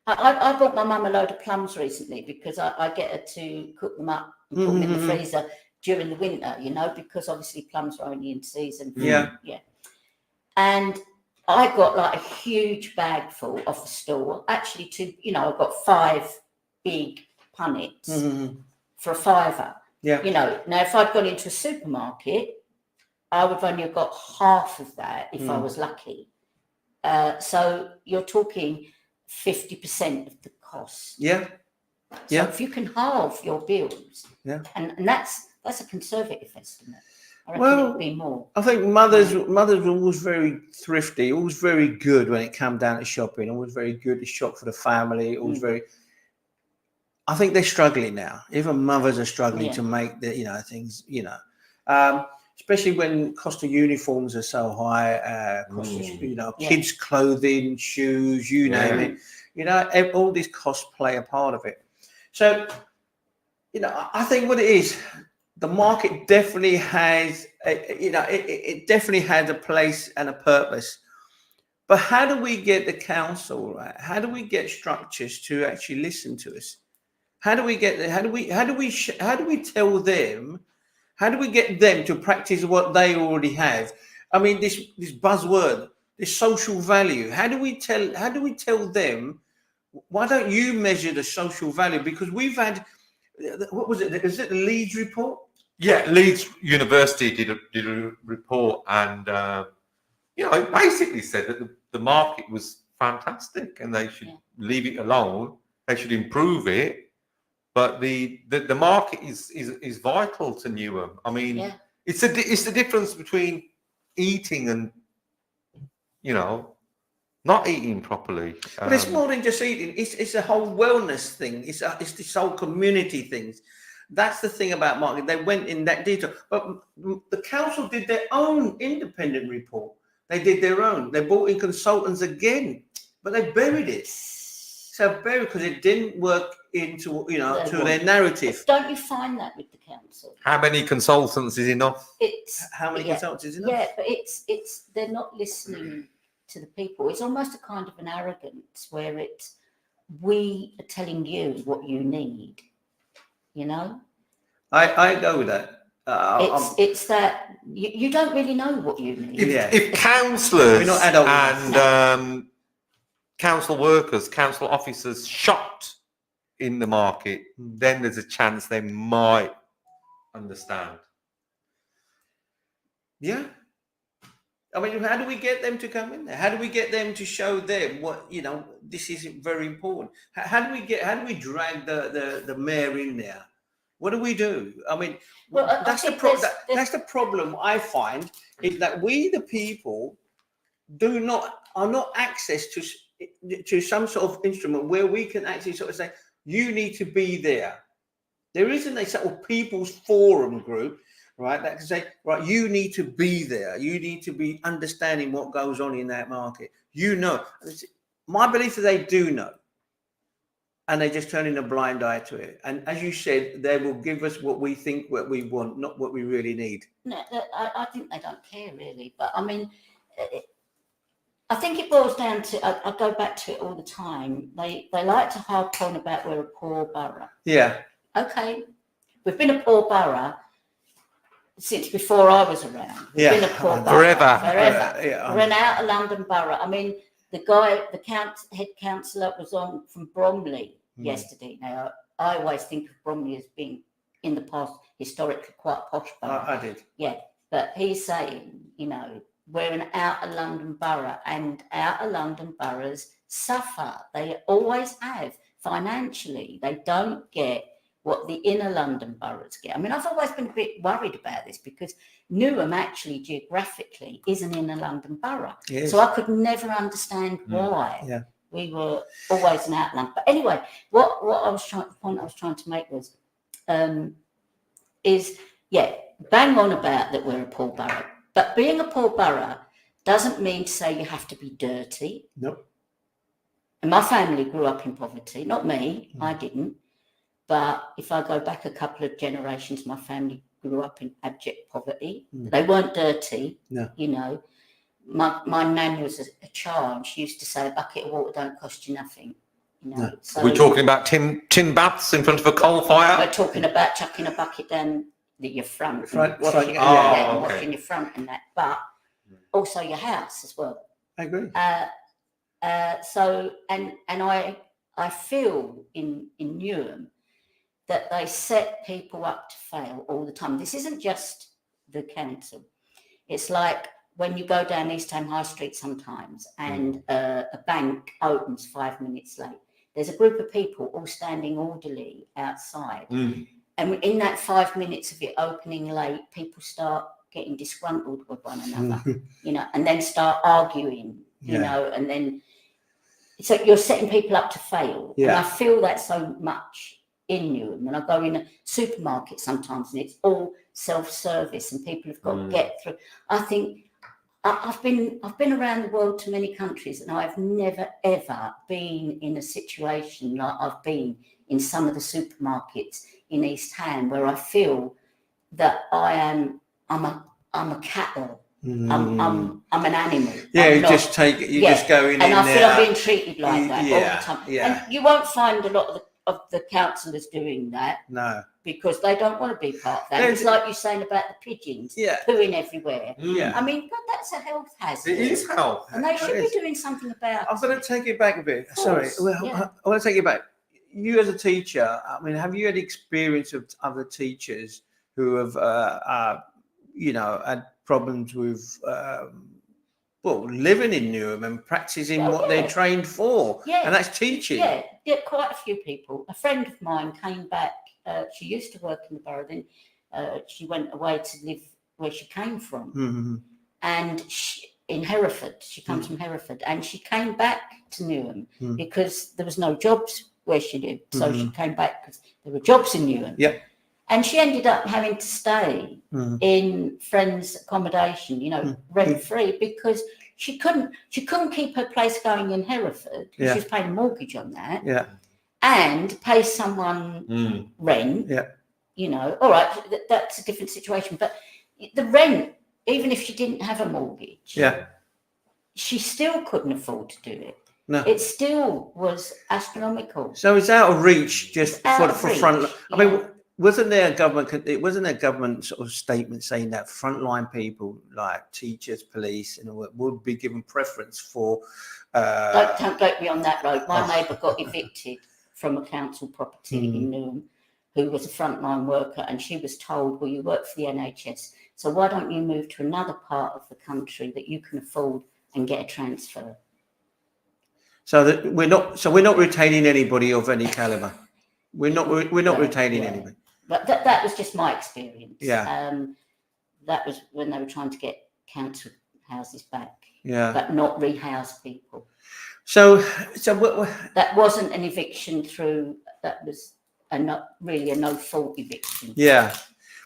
I bought my mum a load of plums recently because I get her to cook them up and put them in the freezer during the winter, you know, because obviously plums are only in season.
Yeah.
Yeah. And I got like a huge bag full off the store. Actually, I got 5 big punnets for £5.
Yeah.
You know, now if I'd gone into a supermarket, I would only have got half of that if I was lucky. So you're talking 50% of the cost.
Yeah.
So
Yeah.
if you can halve your bills,
Yeah.
and that's a conservative estimate. I reckon
Well,
it'd be more.
I think mothers were always very thrifty, always very good when it came down to shopping, always very good to shop for the family, always very. I think they're struggling now. Even mothers are struggling to make the things, especially when cost of uniforms are so high, cost of kids' clothing, shoes, you name it. All these costs play a part of it. So, I think what it is, the market definitely has, it definitely has a place and a purpose. But how do we get the council, right? How do we get structures to actually listen to us? How do we get there? How do we tell them? How do we get them to practice what they already have? I mean, this buzzword, this social value. How do we tell them? Why don't you measure the social value? Because we've had, what was it? Is it the Leeds report?
Yeah, Leeds University did a report, and it basically said that the market was fantastic, and they should leave it alone. They should improve it, but the market is vital to Newham. I mean, it's the difference between eating and not eating properly.
But it's more than just eating. It's a whole wellness thing. It's this whole community things. That's the thing about marketing. They went in that detail, but the council did their own independent report. They did their own. They brought in consultants again, but they buried it. So buried because it didn't work into to their narrative.
But don't you find that with the council?
How many consultants is enough?
How many consultants is enough?
Yeah, but it's they're not listening to the people. It's almost a kind of an arrogance where we are telling you what you need.
I go with that.
It's that you don't really know what you need.
If councillors
We're not adults.
and council workers, council officers shopped in the market, then there's a chance they might understand.
Yeah. I mean, how do we get them to come in there? How do we get them to show them what this is very important? How do we drag the mayor in there? What do we do? I mean, that's the problem I find, is that we the people are not access to some sort of instrument where we can actually sort of say, you need to be there. There isn't a sort of people's forum group, right, that can say, right, you need to be there. You need to be understanding what goes on in that market. My belief is they do know. And they just turn in a blind eye to it. And as you said, they will give us what we think, what we want, not what we really need.
No, I think they don't care really. But I mean, I think it boils down to, I go back to it all the time. They like to harp on about we're a poor borough.
Yeah.
Okay. We've been a poor borough since before I was around. We've been a poor borough. Forever.
Yeah.
We're an out of London borough. I mean, the head councillor was on from Bromley yesterday. Now, I always think of Bromley as being, in the past, historically quite a posh borough.
I did.
Yeah, but he's saying, we're an out of London borough, and out of London boroughs suffer. They always have financially. They don't get what the inner London boroughs get. I mean, I've always been a bit worried about this because Newham actually geographically is an inner London borough.
Yes.
So I could never understand why we were always an outland. But anyway, the point I was trying to make was, bang on about that we're a poor borough. But being a poor borough doesn't mean to say you have to be dirty.
Nope.
And my family grew up in poverty, not me, I didn't. But if I go back a couple of generations, my family grew up in abject poverty. They weren't dirty, My nan was a child. She used to say, a bucket of water don't cost you nothing. You know,
No.
so
We're talking about tin baths in front of a coal fire.
we're talking about chucking a bucket down your front, and
Front-
washing,
front,
okay.
washing your front and that, but also your house as well.
I agree.
So I feel in Newham that they set people up to fail all the time. This isn't just the council. It's like when you go down East Ham High Street sometimes and a bank opens 5 minutes late. There's a group of people all standing orderly outside. And in that 5 minutes of it opening late, people start getting disgruntled with one another, you know, and then start arguing, you know, and then so you're setting people up to fail. And I feel that so much in Newham. When I go in a supermarket sometimes and it's all self-service and people have got to get through. I think I've been around the world to many countries and I've never ever been in a situation like I've been in some of the supermarkets in East Ham, where I feel that I'm a cattle. I'm an animal.
Yeah,
I'm
you
not-
just take it. You just go in
and I feel I'm
there.
being treated like that all the time.
Yeah.
And you won't find a lot of the councillors doing that
No.
because they don't want to be part of that.
There's-
It's like you're saying about the pigeons
Yeah.
pooing everywhere.
Yeah.
I mean, God, that's a health hazard.
It is health.
And they should
It is.
be doing something about
I'm going to take it back a bit.
Of
Sorry.
course,
Well,
yeah.
I want to take it back. You as a teacher, I mean, have you had experience of other teachers who have, you know, had problems with, well, living in Newham and practicing
Oh,
what
yeah.
they're trained for?
Yeah.
And that's teaching.
Yeah, quite a few people. A friend of mine came back. She used to work in the borough. Then she went away to live where she came from,
Mhm.
and in Hereford. She comes from Hereford, and she came back to Newham because there was no jobs where she lived. So she came back because there were jobs in Newham.
Yep.
And she ended up having to stay in friends' accommodation, you know, rent free, because she couldn't keep her place going in Hereford.
Yeah.
She was paying a mortgage on that,
Yeah.
and pay someone rent.
Yeah.
You know, all right, that's a different situation. But the rent, even if she didn't have a mortgage,
Yeah.
she still couldn't afford to do it.
No.
It still was astronomical.
So it's out of reach just
Out
for
of
front.
reach,
I mean,
yeah.
wasn't there a government sort of statement saying that frontline people like teachers, police, and all that would be given preference for?
Don't get me on that road. My neighbour got evicted from a council property in Newham, who was a frontline worker, and she was told, "Well, you work for the NHS, so why don't you move to another part of the country that you can afford and get a transfer?"
So that we're not retaining anybody of any caliber. We're not retaining
Yeah.
anybody.
But that was just my experience.
Yeah.
That was when they were trying to get council houses back,
Yeah.
but not rehouse people.
So
That wasn't an eviction through. That was really a no fault eviction.
yeah.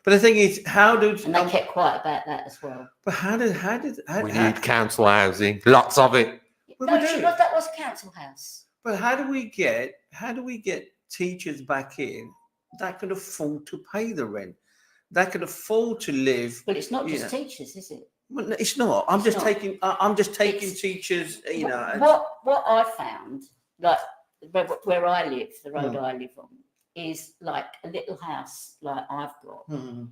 But the thing is,
And they kept quiet about that as well.
But how did
We need council housing, lots of it.
Well,
No,
we do.
that was council house.
But how do we get teachers back in that can afford to pay the rent, that can afford to live?
But it's not
you
just
know.
teachers, is it?
Well, no, it's not. I'm
It's
just
not.
taking. I'm just taking
It's-
teachers. You know. and-
What I found, like where I live, the road
Hmm.
I live on, is like a little house like I've got.
Hmm.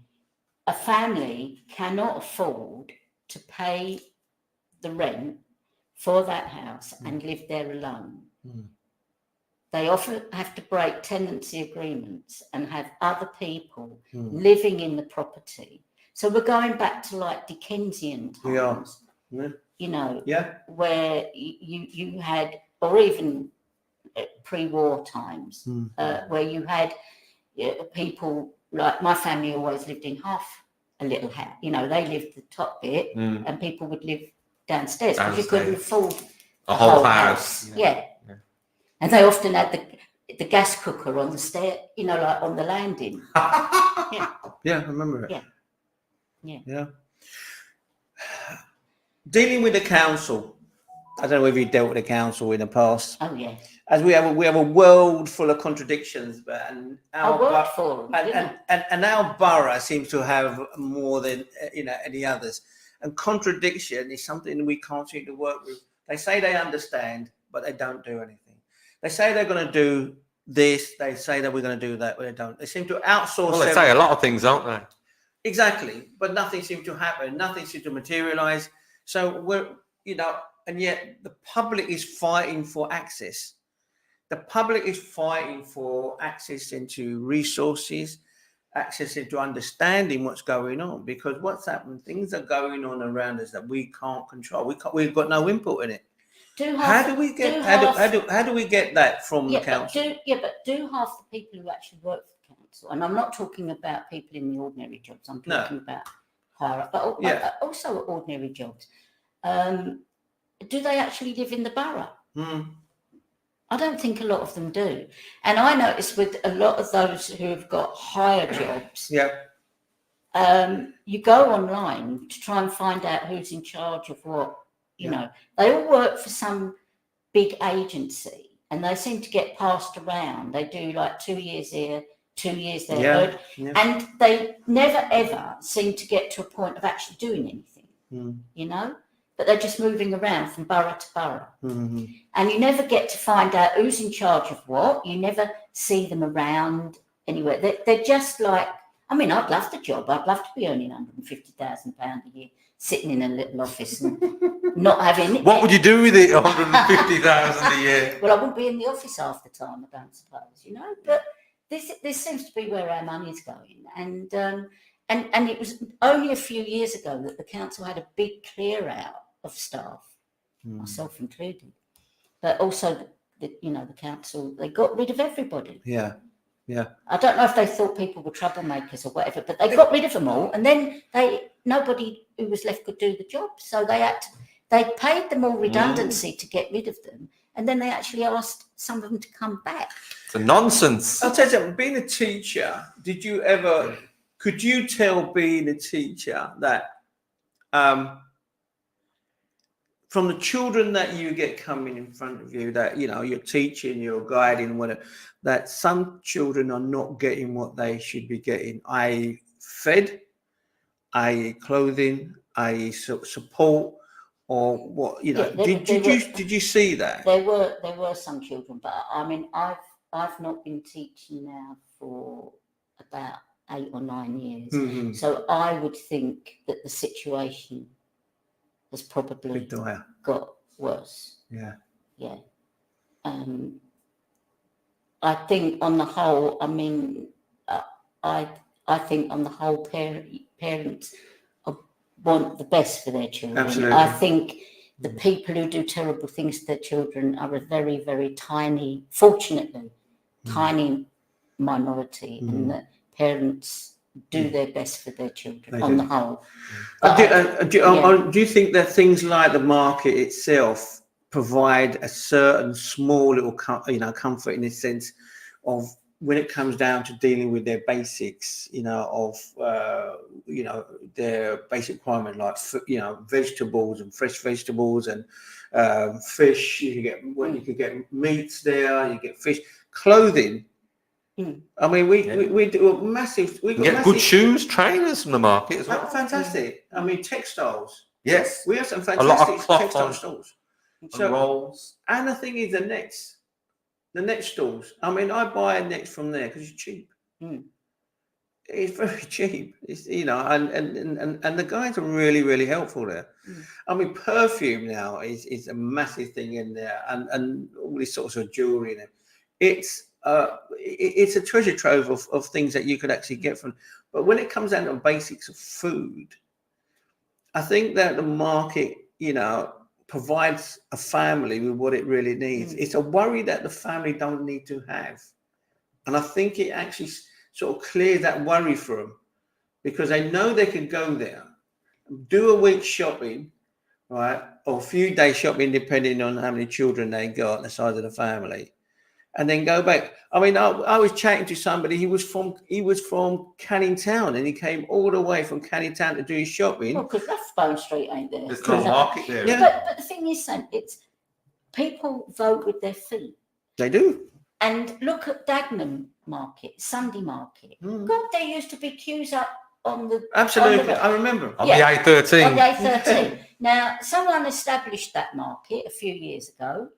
A family cannot afford to pay the rent for that house and live there alone.
Mm.
They often have to break tenancy agreements and have other people
Mm.
living in the property. So we're going back to like Dickensian
We are.
times,
Yeah.
you know,
Yeah.
where you had, or even pre-war times,
Mm.
where you had people like my family always lived in half a little house. You know, they lived the top bit, and people would live downstairs because you couldn't afford
A
the
whole house.
Yeah.
Yeah.
And they often had the gas cooker on the stair, you know, like on the landing.
Yeah, I remember it.
Yeah. Yeah.
Yeah. Dealing with the council. I don't know if you dealt with the council in the past.
Oh yeah.
As we have a world full of contradictions, but and
I
our
worked for them.
and our borough seems to have more than any others. And contradiction is something we can't seem to work with. They say they understand, but they don't do anything. They say they're going to do this. They say that we're going to do that, but they don't. They seem to outsource.
Well, they say a lot of things, don't they?
Exactly, but nothing seems to happen. Nothing seems to materialize. So we're, and yet the public is fighting for access. The public is fighting for access into resources, access into understanding what's going on, because what's happened, things are going on around us that we can't control. We've got no input in it. How do we get that from the council?
But do half the people who actually work for the council, and I'm not talking about people in the ordinary jobs, I'm talking about higher up, but also ordinary jobs. Do they actually live in the borough? I don't think a lot of them do. And I notice with a lot of those who have got higher jobs, you go online to try and find out who's in charge of what. You know, they all work for some big agency and they seem to get passed around. They do like 2 years here, 2 years there. And they never, ever seem to get to a point of actually doing anything, but they're just moving around from borough to borough. And you never get to find out who's in charge of what. You never see them around anywhere. They're just like, I mean, I'd love the job. I'd love to be earning £150,000 a year, sitting in a little office and not having.
What would you do with it? 150,000 a year.
Well, I wouldn't be in the office half the time, I don't suppose, But this seems to be where our money's going, and it was only a few years ago that the council had a big clear out of staff, myself included, but also the council, they got rid of everybody. I don't know if they thought people were troublemakers or whatever, but they got rid of them all, and then nobody who was left could do the job. So they paid them all redundancy to get rid of them, and then they actually asked some of them to come back.
It's a nonsense.
I'll tell you something. Being a teacher, could you tell being a teacher that from the children that you get coming in front of you, that you're teaching, you're guiding, whatever, that some children are not getting what they should be getting, i.e. fed, i.e. clothing, i.e. support, or what, did you see that?
There were some children, but I mean, I've not been teaching now for about 8 or 9 years. So I would think that the situation has probably got worse. I think on the whole, I mean, I think on the whole, parents want the best for their children.
Absolutely.
I think the people who do terrible things to their children are a very, very tiny, fortunately, tiny minority, and that parents do their best for their children on the whole.
Do you think that things like the market itself provide a certain small little comfort in the sense of when it comes down to dealing with their basics, of their basic requirement, like vegetables and fresh vegetables and fish. You could get meats there. You get fish, clothing. I mean, we do a massive. We
get good shoes, trainers from the market as well.
Fantastic. I mean, textiles.
Yes,
we have some
a lot
fantastic
of cloth
textile stores.
And rolls.
And the thing is, the net stores. I mean, I buy a net from there because it's cheap. It's very cheap. It's and the guys are really, really helpful there. I mean, perfume now is a massive thing in there, and all these sorts of jewelry in it. It's a treasure trove of things that you could actually get from. But when it comes down to the basics of food, I think that the market, provides a family with what it really needs. It's a worry that the family don't need to have. And I think it actually sort of clears that worry for them, because they know they can go there, do a week's shopping, right? Or a few days shopping, depending on how many children they got and the size of the family, and then go back. I mean, I was chatting to somebody. He was from Canning Town, and he came all the way from Canning Town to do his shopping.
Well, because Rathbone Street ain't there.
There's no market there.
Yeah.
But the thing is, Sam, it's people vote with their feet.
They do.
And look at Dagenham Market, Sunday Market. God, there used to be queues up on the.
Absolutely, I remember.
On the A13.
On the A13. Now, someone established that market a few years ago,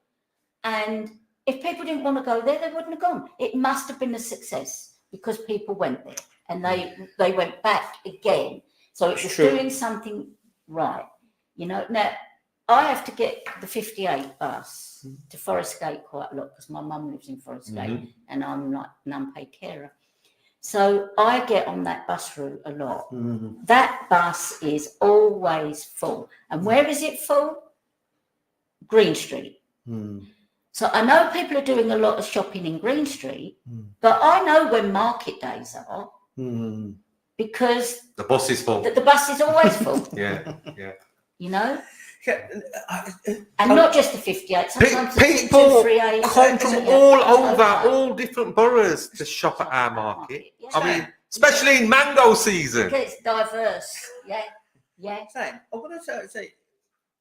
and If people didn't want to go there, they wouldn't have gone. It must have been a success because people went there and they went back again. So it was
True.
doing something right. You know, now I have to get the 58 bus to Forest Gate quite a lot because my mum lives in Forest Gate and I'm like an unpaid carer. So I get on that bus route a lot. That bus is always full. And where is it full? Green Street. So I know people are doing a lot of shopping in Green Street, but I know when market days are because
The bus is full.
the bus is always full,
Yeah.
you know?
Yeah,
And not just the 58, sometimes the
People
238.
come from
yeah,
all
it's
over, all different boroughs to shop at our market.
Yeah.
I mean, especially in mango season.
Because it's diverse. Yeah.
Sam, I want to say,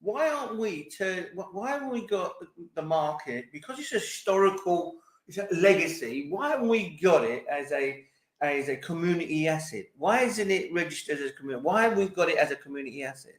why aren't we why haven't we got the market, because it's a historical, it's a legacy, why haven't we got it as a community asset? Why isn't it registered as a community? Why have we got it as a community asset?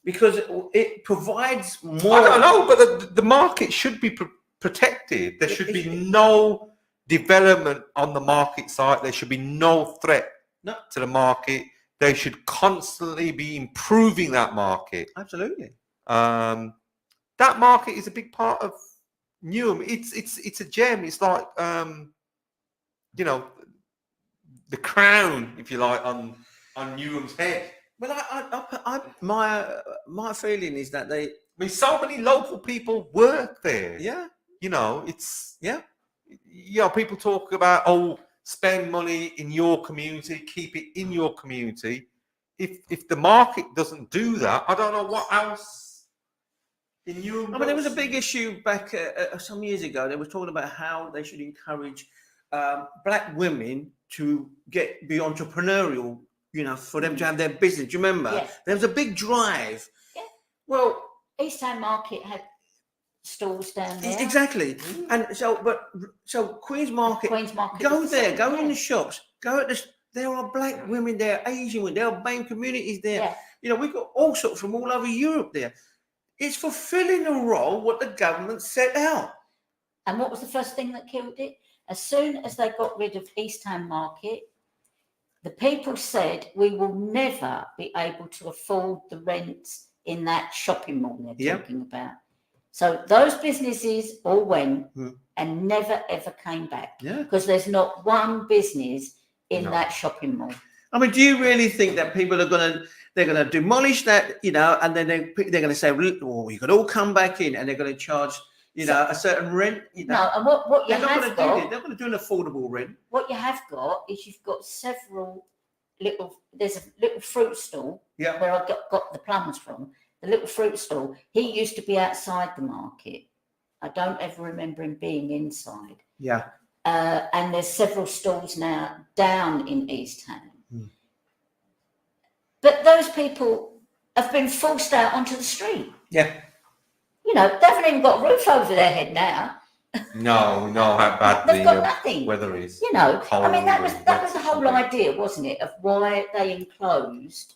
Because it provides more.
I don't know, but the market should be protected. There should be no development on the market side. There should be no threat to the market. They should constantly be improving that market.
Absolutely.
That market is a big part of Newham. It's a gem. It's like you know, the crown, if you like, on Newham's head.
Well, my feeling is that they.
I mean, so many local people work there.
Yeah.
You know, it's people talk about spend money in your community, keep it in your community. If the market doesn't do that, I don't know what else in Newham.
I mean, there was a big issue back some years ago. They were talking about how they should encourage black women to be entrepreneurial. You know, for them to have their business. Do you remember?
Yeah.
There was a big drive.
Yeah.
Well,
East Ham Market had stalls down there.
Exactly. And so Queen's Market. Go
was the
there.
same,
Go in
yeah.
the shops. Go at the. There are black women there, Asian women. There are BAME communities there.
Yeah.
You know, we've got all sorts from all over Europe there. It's fulfilling a role what the government set out.
And what was the first thing that killed it? As soon as they got rid of East Ham Market, the people said we will never be able to afford the rents in that shopping mall they're talking about. So those businesses all went and never ever came back.
Yeah.
Because there's not one business in that shopping mall.
I mean, do you really think that people are they're gonna demolish that, you know, and then they're gonna say, well, you could all come back in, and they're gonna charge, you know, a certain rent, you know?
No, and what you
They're not
have
going to do
got,
it. They're going to do an affordable rent.
what you have got is you've got several there's a little fruit stall
Yeah.
where I got the plums from. The little fruit stall, he used to be outside the market. I don't ever remember him being inside.
Yeah.
And there's several stalls now down in East Ham. But those people have been forced out onto the street.
Yeah.
You know, they haven't even got a roof over their head now.
No, how bad
They've got
the
nothing.
weather is.
You know,
Cold
I mean, that was
and
the whole idea, wasn't it, of why they enclosed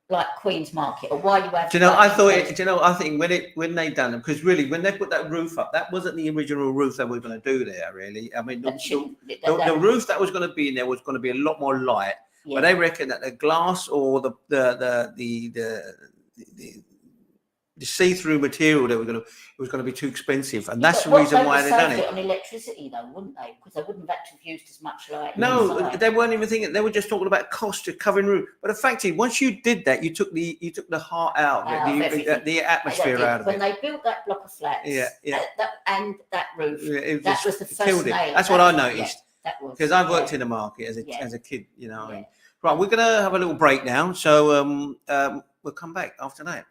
like Queen's Market, or why you have.
Do you know?
like,
I thought.
enclosed-
Do you know? I think when they done them, because really, when they put that roof up, that wasn't the original roof that we were going to do there. Really, I mean,
that shouldn't-
the roof that was going to be in there was going to be a lot more light.
yeah.
But they reckon that the glass or the see-through material that was going to be too expensive, and that's the
But
reason why they done
would
it.
save on electricity, though, wouldn't they? Because they wouldn't have had to have used as much light.
No,
inside.
they weren't even thinking. They were just talking about cost to covering roof. But the fact is, once you did that, you took the heart out
Out of
of it,
everything.
the atmosphere out of
when
it.
they built that block of flats,
Yeah.
that roof,
Yeah, it
that
just
was the first
killed it.
nail.
That's what I noticed,
That was
because I've worked
yeah.
in the market as
Yeah.
a kid. You know.
Yeah.
Right, we're gonna have a little break now, so we'll come back after that.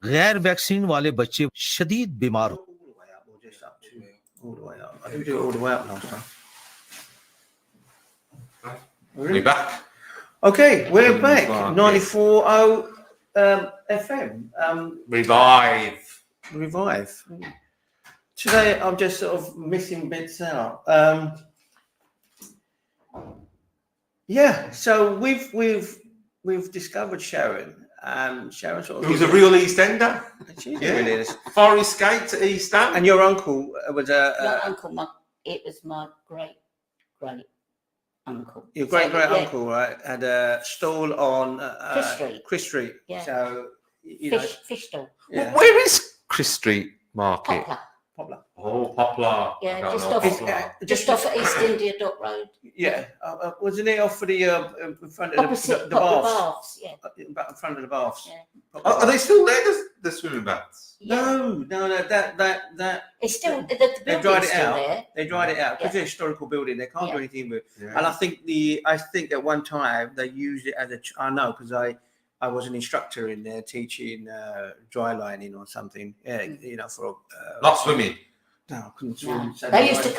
गैर vaccine वाले बच्चे शदीद बीमार हो
All the way up or just up to all the way up? I didn't do it all the way up last time.
We're back.
Okay, we're back.
Right.
94.0 FM.
Revive.
Revive. Today I'm just sort of missing bits out. Yeah, so we've discovered Sharon. Sharon sort of
Who's a real East Ender.
She
Yeah.
really is.
Forest Gate to East End.
And your uncle was
Your uncle, it was my great uncle.
your
So,
great
yeah,
uncle, right? Had a stall on
Chris Street.
Chris Street.
Yeah.
So you know,
Fish stall.
yeah.
Where is Chris Street Market?
Poplar.
Poplar.
Oh, Poplar.
Yeah,
I don't
just
know
off-
Poplar.
Just off at East India Dock Road.
Yeah, wasn't it off for the in front of
Opposite
the
Poplar
baths?
Baths. Yeah.
About in front of the baths.
Yeah.
Are they still there, the swimming baths?
No, that
It's still the
they dried
building's
it
still
out.
there.
They dried it out because
Yeah.
it's a historical building. They can't do
Yeah.
anything with.
Yeah.
And I think at one time they used it as I know because I was an instructor in there teaching dry lining or something. Yeah, you know for
Not swimming.
no, I couldn't
No.
swim. So
They used to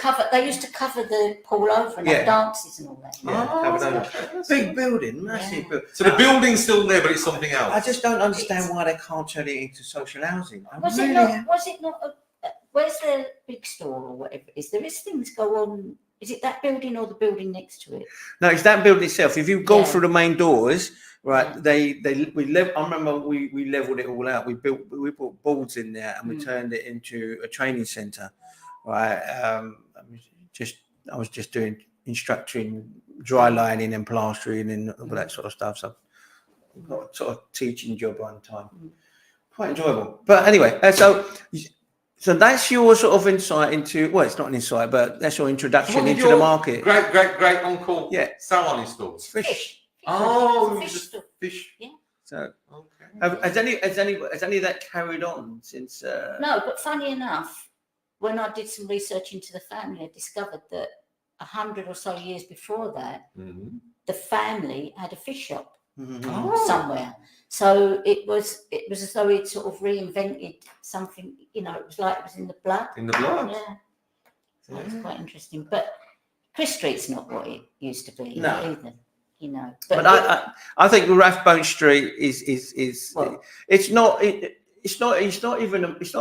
cover the pool over and
Yeah.
have dances and all that.
Yeah,
Oh,
covered over.
okay.
Big building, massive.
Yeah.
building.
So the building's still there, but it's something else.
I just don't understand why they can't turn it into social housing. I
Was
really
it not where's the big store or whatever it is? There is things go on. Is it that building or the building next to it?
No, it's that building itself. If you go
Yeah.
through the main doors, right?
Yeah.
I remember we leveled it all out. We put boards in there and we turned it into a training center, right? I was just doing instructing, dry lining and plastering and all that sort of stuff. So I got a sort of teaching job one time. Quite enjoyable. But anyway, so that's your sort of insight into. Well, it's not an insight, but that's your introduction
What did
into the
your
market.
Great uncle
Yeah.
sell on his stores.
Fish.
Oh,
Fish
just
store.
fish.
So
Okay.
has any of that carried on since?
No, but funny enough, when I did some research into the family, I discovered that 100 or so years before that,
Mhm.
the family had a fish shop
Mhm.
somewhere. So it was as though it sort of reinvented something. You know, it was like it was in the blood.
In the blood.
Yeah, so it's quite interesting. But Chris Street's not what it used to be
No.
either. You know,
But I think Rathbone Street is
Well-
it's not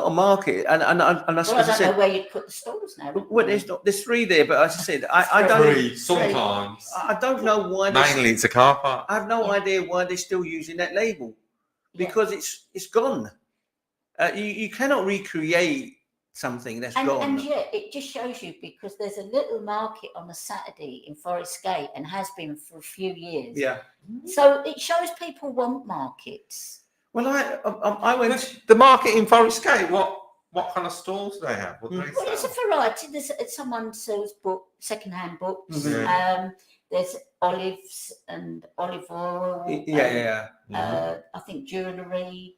a market and
well, I
as I
don't know
said,
where you'd put the stalls now.
well, there's three there, but as I said, I don't
Free, sometimes.
I don't know why
Mainly it's a car park.
I have no
Yeah.
idea why they're still using that label
Yeah.
because it's gone. You cannot recreate something that's
And
gone.
yet it just shows you because there's a little market on a Saturday in Forest Gate and has been for a few years.
Yeah.
So it shows people want markets.
Well, I went.
The market in Forest Gate, what kind of stores do they have? What do they
Well, there's a
sell?
variety. Someone sells second-hand books.
Mhm.
There's olives and olive oil.
Yeah.
I think jewellery.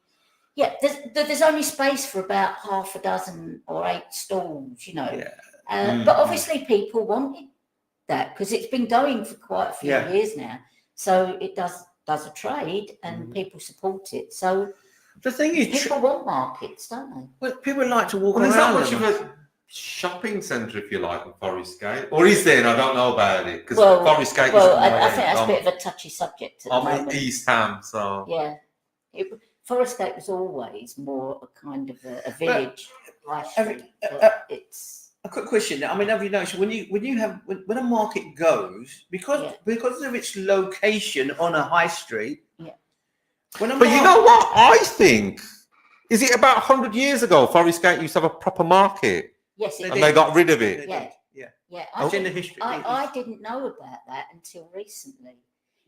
Yeah, there's only space for about half a dozen or 8 stalls, you know.
Yeah.
But obviously people wanted that because it's been going for quite a few
Yeah.
years now. So it does a trade and people support it. So
The thing is,
people want markets, don't they?
well, people like to walk
Well, there's not
around.
much
them.
of a shopping centre, if you like, in Forest Gate. Or is there? And I don't know about it. Because
Well,
Forest Gate
Well,
is
I think that's a bit of a touchy subject at the
I'm in
moment.
East Ham, so.
Yeah. Forest Gate was always more a kind of a village. high
Have-
street, but it's
A quick question. I mean, have you noticed when a market goes because of its location on a high street?
Yeah.
When a
But you know what? I think, is it about 100 years ago, Forest Gate used to have a proper market
yes, it
and they got rid of it?
Yeah.
Yeah.
Yeah,
It's in the history.
I didn't know about that until recently.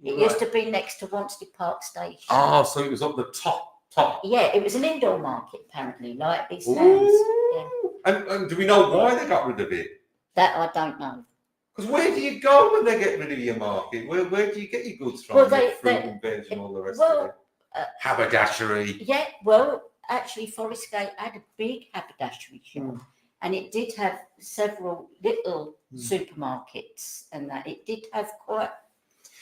It
Right.
used to be next to Wanstead Park Station.
Oh, so it was up the top.
Yeah, it was an indoor market apparently, like East
Ooh.
Lands. Yeah.
And do we know why they got rid of it?
That I don't know.
Because where do you go when they get rid of your market? Where do you get your goods from?
Well,
Your
they-
fruit
they-
and veg and all the rest
well,
of it. Haberdashery.
Yeah, well, actually, Forest Gate had a big haberdashery shop,
Mm.
and it did have several little supermarkets, and that it did have quite.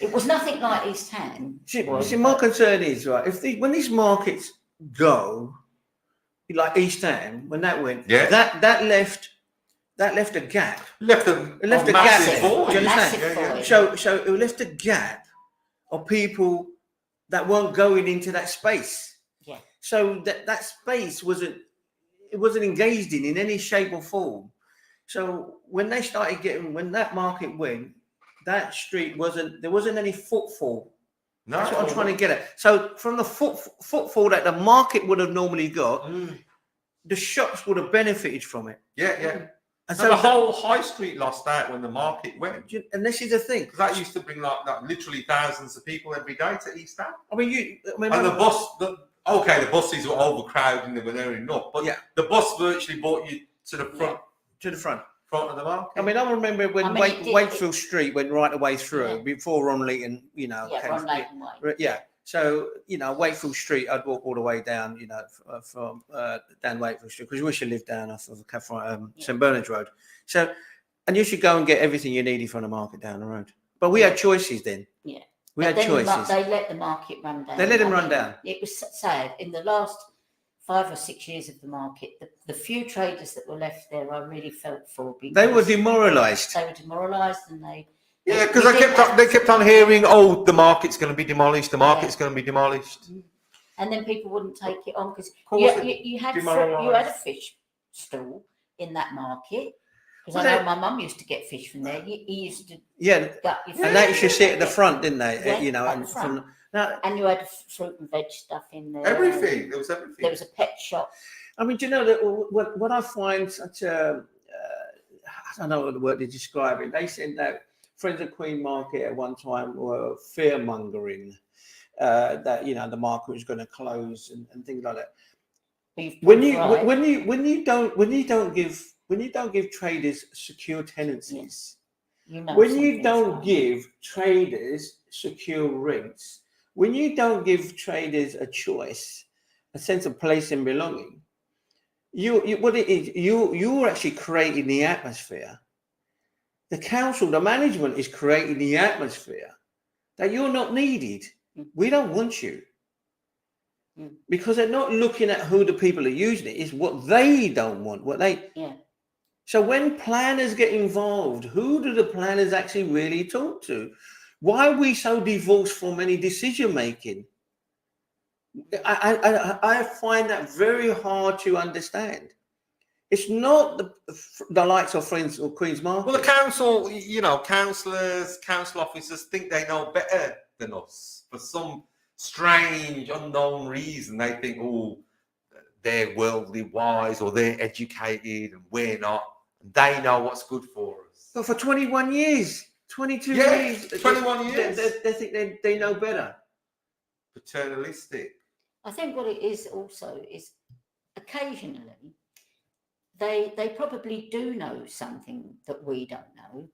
It was nothing like East Ham.
See,
was,
my
but-
concern is right. When these markets go, like East Ham, when that went,
Yeah.
that left a gap.
Left them
It left a
massive
gap there.
void.
Do you understand?
Massive
Yeah,
void.
So it left a gap of people that weren't going into that space.
Yeah.
So that space wasn't engaged in any shape or form. So when that market went, that street there wasn't any footfall.
No.
That's what I'm trying to get at. So from the footfall that the market would have normally got, the shops would have benefited from it.
Yeah.
And
And
so
the whole high street lost out when the market went.
and this is the thing.
Because that used to bring like literally thousands of people every day to East Ham.
I mean,
And the buses were overcrowded and they were there enough. But
Yeah.
the bus virtually brought you to the front
to the front.
of the market.
I mean, I remember when
I mean, it did-
Wakefield Street went right the way through
Yeah.
before Ron Leighton, came
Ron Leighton way.
Yeah. So, Wakefield Street, I'd walk all the way down, from down Wakefield Street, because we used to live down off of St. Bernard's Road. So, and you should go and get everything you needed from the market down the road. But we had choices then.
Yeah.
We
But
had
then
choices.
They let the market run down.
They let him
I
run
mean,
down.
It was sad. In the last 5 or 6 years of the market, the few traders that were left there, I really felt for.
They were
because
demoralised.
They were demoralised, and
Yeah, because they kept on hearing, oh, the market's going to be demolished. The market's
Yeah.
going to be demolished.
and then people wouldn't take it on because
course
you had
demoralised.
a fish stall in that market. Because
Well,
I know my mum used to get fish from there. He used to
Yeah.
gut your fish.
And they used to sit at the front, didn't they?
Yeah, at the
and
front.
now,
And you had fruit and veg stuff in there.
Everything. There was everything.
There was a pet shop.
I mean, do you know that what I find such a, I don't know what the word to describe it. They said that Friends of Queen Market at one time were fear mongering, that the market was going to close and things like that. When you don't give traders secure tenancies, when you don't give traders secure rents, when you don't give traders a choice, a sense of place and belonging, you're actually creating the atmosphere. The council, the management is creating the atmosphere that you're not needed. We don't want you. Because they're not looking at who the people are using it, it's what they don't want. So when planners get involved, who do the planners actually really talk to? Why are we so divorced from any decision making? I find that very hard to understand. It's not the likes of Friends or Queen's Market.
Well, the council, councillors, council officers think they know better than us. For some strange, unknown reason, they think, oh, they're worldly wise or they're educated and we're not. And they know what's good for us.
But for 21 years, 22 years,
21 years.
They think they know better.
Paternalistic.
I think what it is also is occasionally they probably do know something that we don't know,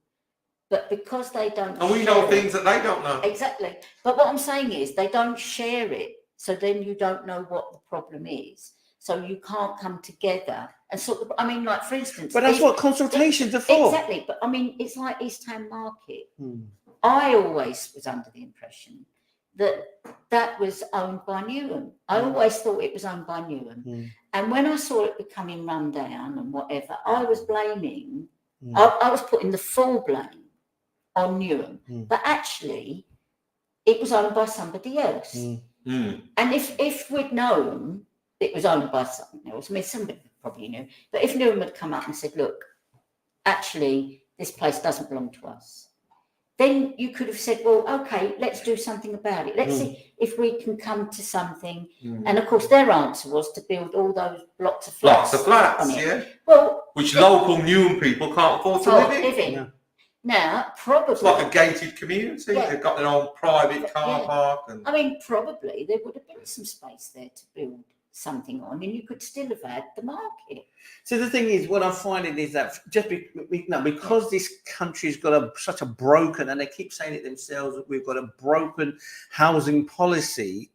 but because they don't
And we know things that they don't know.
Exactly. But what I'm saying is they don't share it, so then you don't know what the problem is. So you can't come together and sort of, like for instance.
But that's what consultations are for.
Exactly. But it's like East Ham Market. I always was under the impression that was owned by Newham. I always thought it was owned by Newham. And when I saw it becoming run down and whatever, I was blaming, I was putting the full blame on Newham. But actually, it was owned by somebody else. And if we'd known it was owned by someone else, somebody probably knew, but if Newham had come up and said, look, actually, this place doesn't belong to us, then you could have said, well, okay, let's do something about it. Let's see if we can come to something. And of course, their answer was to build all those blocks of flats.
Yeah.
Well,
which local Newham people can't afford to live in.
Yeah. Now, probably.
It's like a gated community.
Yeah.
They've got their own private car park. And
Probably there would have been some space there to build something on, and you could still have had the market.
So the thing is, what I'm finding is that just because this country's got such a broken, and they keep saying it themselves, that we've got a broken housing policy.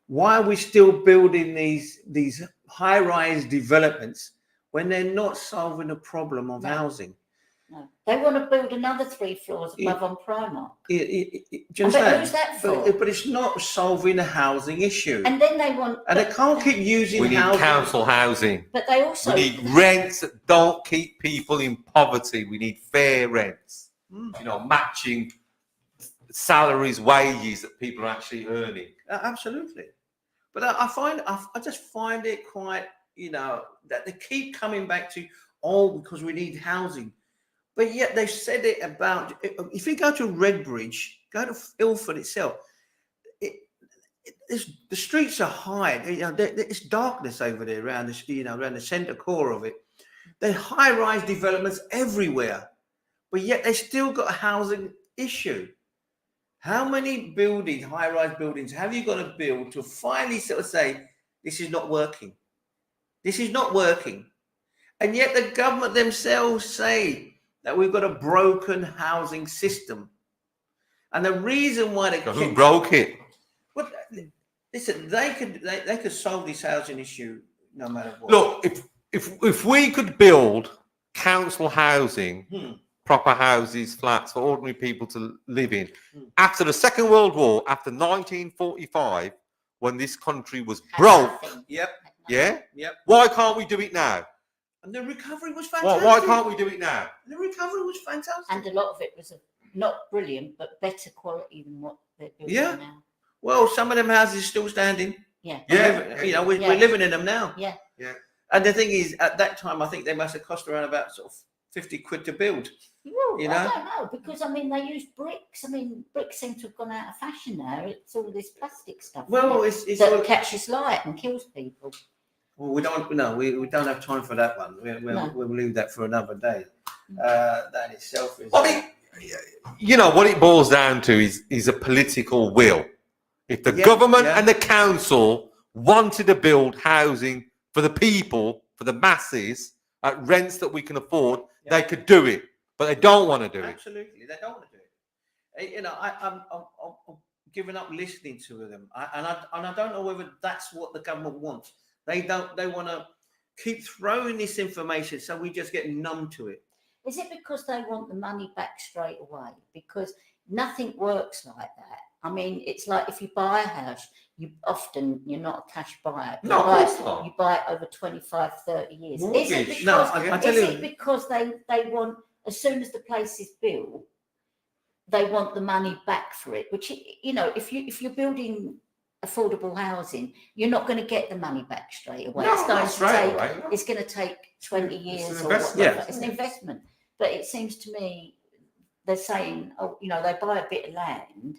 Why are we still building these high-rise developments when they're not solving the problem of housing?
No. They want to build another 3 floors above on Primark.
Do you
But
understand?
who's that for?
But it's not solving a housing issue.
And then they want.
And they can't keep using
We need
housing.
council housing.
But they also.
We need rents that don't keep people in poverty. We need fair rents. You know, matching salaries, wages that people are actually earning.
Absolutely. But I just find it quite, you know, that they keep coming back to, because we need housing. But yet they've said it about, if you go to Redbridge, go to Ilford itself, the streets are high. You know, it's darkness over there around the centre core of it. There are high-rise developments everywhere, but yet they still got a housing issue. How many buildings, high-rise buildings, have you got to build to finally sort of say, this is not working? This is not working. And yet the government themselves say that we've got a broken housing system. And the reason why they...
So who broke it?
Well, listen, they could solve this housing issue no matter what.
Look, if we could build council housing, proper houses, flats for ordinary people to live in, after the Second World War, after 1945, when this country was broke,
Yep.
why can't we do it now?
And the recovery was fantastic.
Why can't we do it now?
The recovery was fantastic.
And a lot of it was not brilliant, but better quality than what they're building now.
Well, some of them houses are still standing.
Yeah.
You know, we're living in them now.
Yeah.
And the thing is, at that time, I think they must have cost around about sort of 50 quid to build.
Well,
You know?
I don't know, because I mean they use bricks. I mean, bricks seem to have gone out of fashion now. It's all this plastic stuff.
Well,
isn't it,
it's
that
all,
catches light and kills people.
well, we don't have time for that one. We'll leave that for another day. That itself is.
I mean, you know, what it boils down to is a political will. If the government and the council wanted to build housing for the people, for the masses, at rents that we can afford, they could do it. But they don't want to do it.
Absolutely, they don't want to do it. You know, I'm giving up listening to them, and I don't know whether that's what the government wants. They don't. They want to keep throwing this information, so we just get numb to it.
Is it because they want the money back straight away? Because nothing works like that. I mean, it's like if you buy a house, you're not a cash buyer.
No, of course not.
You buy it over 25, 30 years.
Mortgage.
Is it because,
No, I tell
is
you-
it because they want, as soon as the place is built, they want the money back for it? Which, you know, if you're building affordable housing, you're not going to get the money back straight away.
No,
it's going
not
to
straight
take.
away, no.
It's going to take 20
It's
years
an
or
investment.
whatever.
Yeah.
It's an investment. But it seems to me they're saying, oh, you know, they buy a bit of land,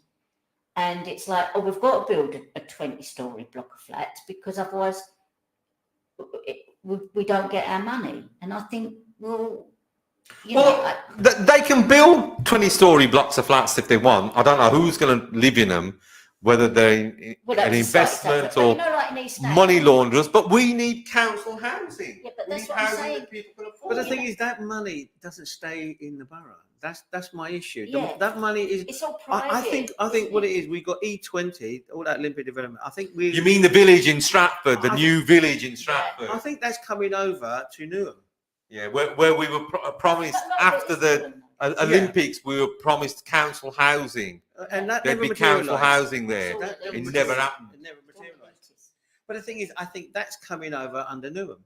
and it's like, oh, we've got to build a 20-story block of flats because otherwise we don't get our money. And I think, well, you know,
They can build 20-story blocks of flats if they want. I don't know who's going to live in them, whether they're
well,
an
that's a side
investment
effect. But
or
you know, like in East
money
Anglia-
launderers. But we need council housing.
Yeah, but
We
that's
need
what I'm
housing
saying.
that people can afford.
But the thing is, that money doesn't stay in the borough. That's my issue.
Yeah.
That money is.
It's all private.
I think
isn't
what
it?
it is, we got E20, all that Olympic development. I think we.
You mean the village in Stratford, the
I
new village in Stratford?
I think that's coming over to Newham.
Yeah, where we were promised
But not
after
that
the
it's
Olympics, we were promised council housing.
And that
There'd
never
be council
materialised.
housing there.
That
That
It
never
never
materialised.
happened.
It never materialised. But the thing is, I think that's coming over under Newham.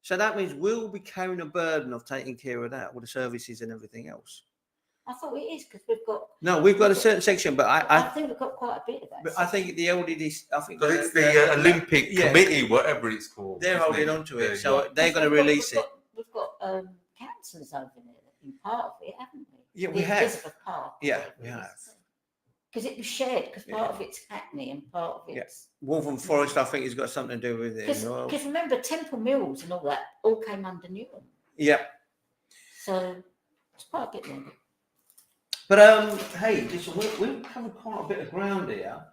So that means we'll be carrying a burden of taking care of that, all the services and everything else.
I thought it is because we've got.
No, we've got a certain section, but
I
I
think we've got quite a bit of that.
but I think the LDD, I think
So it's the Olympic
yeah,
Committee, whatever it's called.
they're
isn't
holding
it?
on to
There
it,
you
so
go.
they're going to release it.
We've got councillors over there in part of it, haven't we?
Yeah, we
The
have.
Elizabeth Park.
Yeah, we have.
Because it was shared, because part
Yeah.
of it's Hackney and part of
Yeah.
it's.
Waltham Forest, I think, has got something to do with it as well.
Because remember, Temple Mills and all that all came under Newham.
Yeah,
So it's quite a bit there.
but hey, listen, we've covered quite a bit of ground here.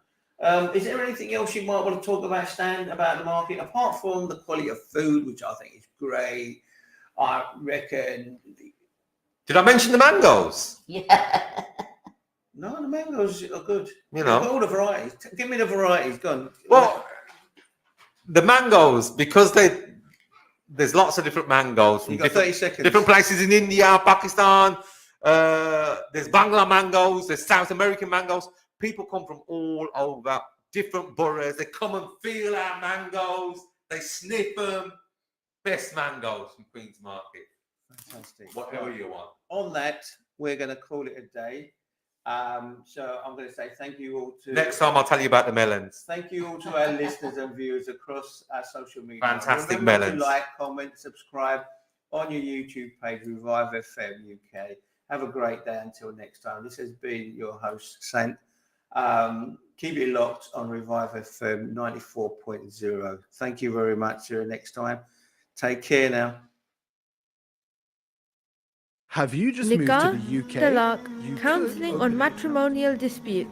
Is there anything else you might want to talk about, Stan, about the market, apart from the quality of food, which I think is great? I reckon.
Did I mention the mangoes?
Yeah.
No, the mangoes are good.
You know.
all the varieties. Give me the varieties. Go on.
Well, the mangoes, because there's lots of different mangoes from
You've got 30 seconds.
different places in India, Pakistan. There's Bangla mangoes, there's South American mangoes. People come from all over, different boroughs. They come and feel our mangoes. They sniff them. Best mangoes from Queen's Market.
Fantastic.
Whatever you want.
On that, we're going to call it a day. So I'm going to say thank you all to
Next time I'll tell you about the melons.
Thank you all to our listeners and viewers across our social media.
Fantastic
Remember
melons.
to like, comment, subscribe on your YouTube page, Revive FM UK. Have a great day until next time. This has been your host, Sant. Keep it locked on Revive FM 94.0. Thank you very much. Till next time. Take care now.
Have you just moved to
Nikah,
the UK?
talaq,
You could
counseling
open
on
an account.
matrimonial disputes.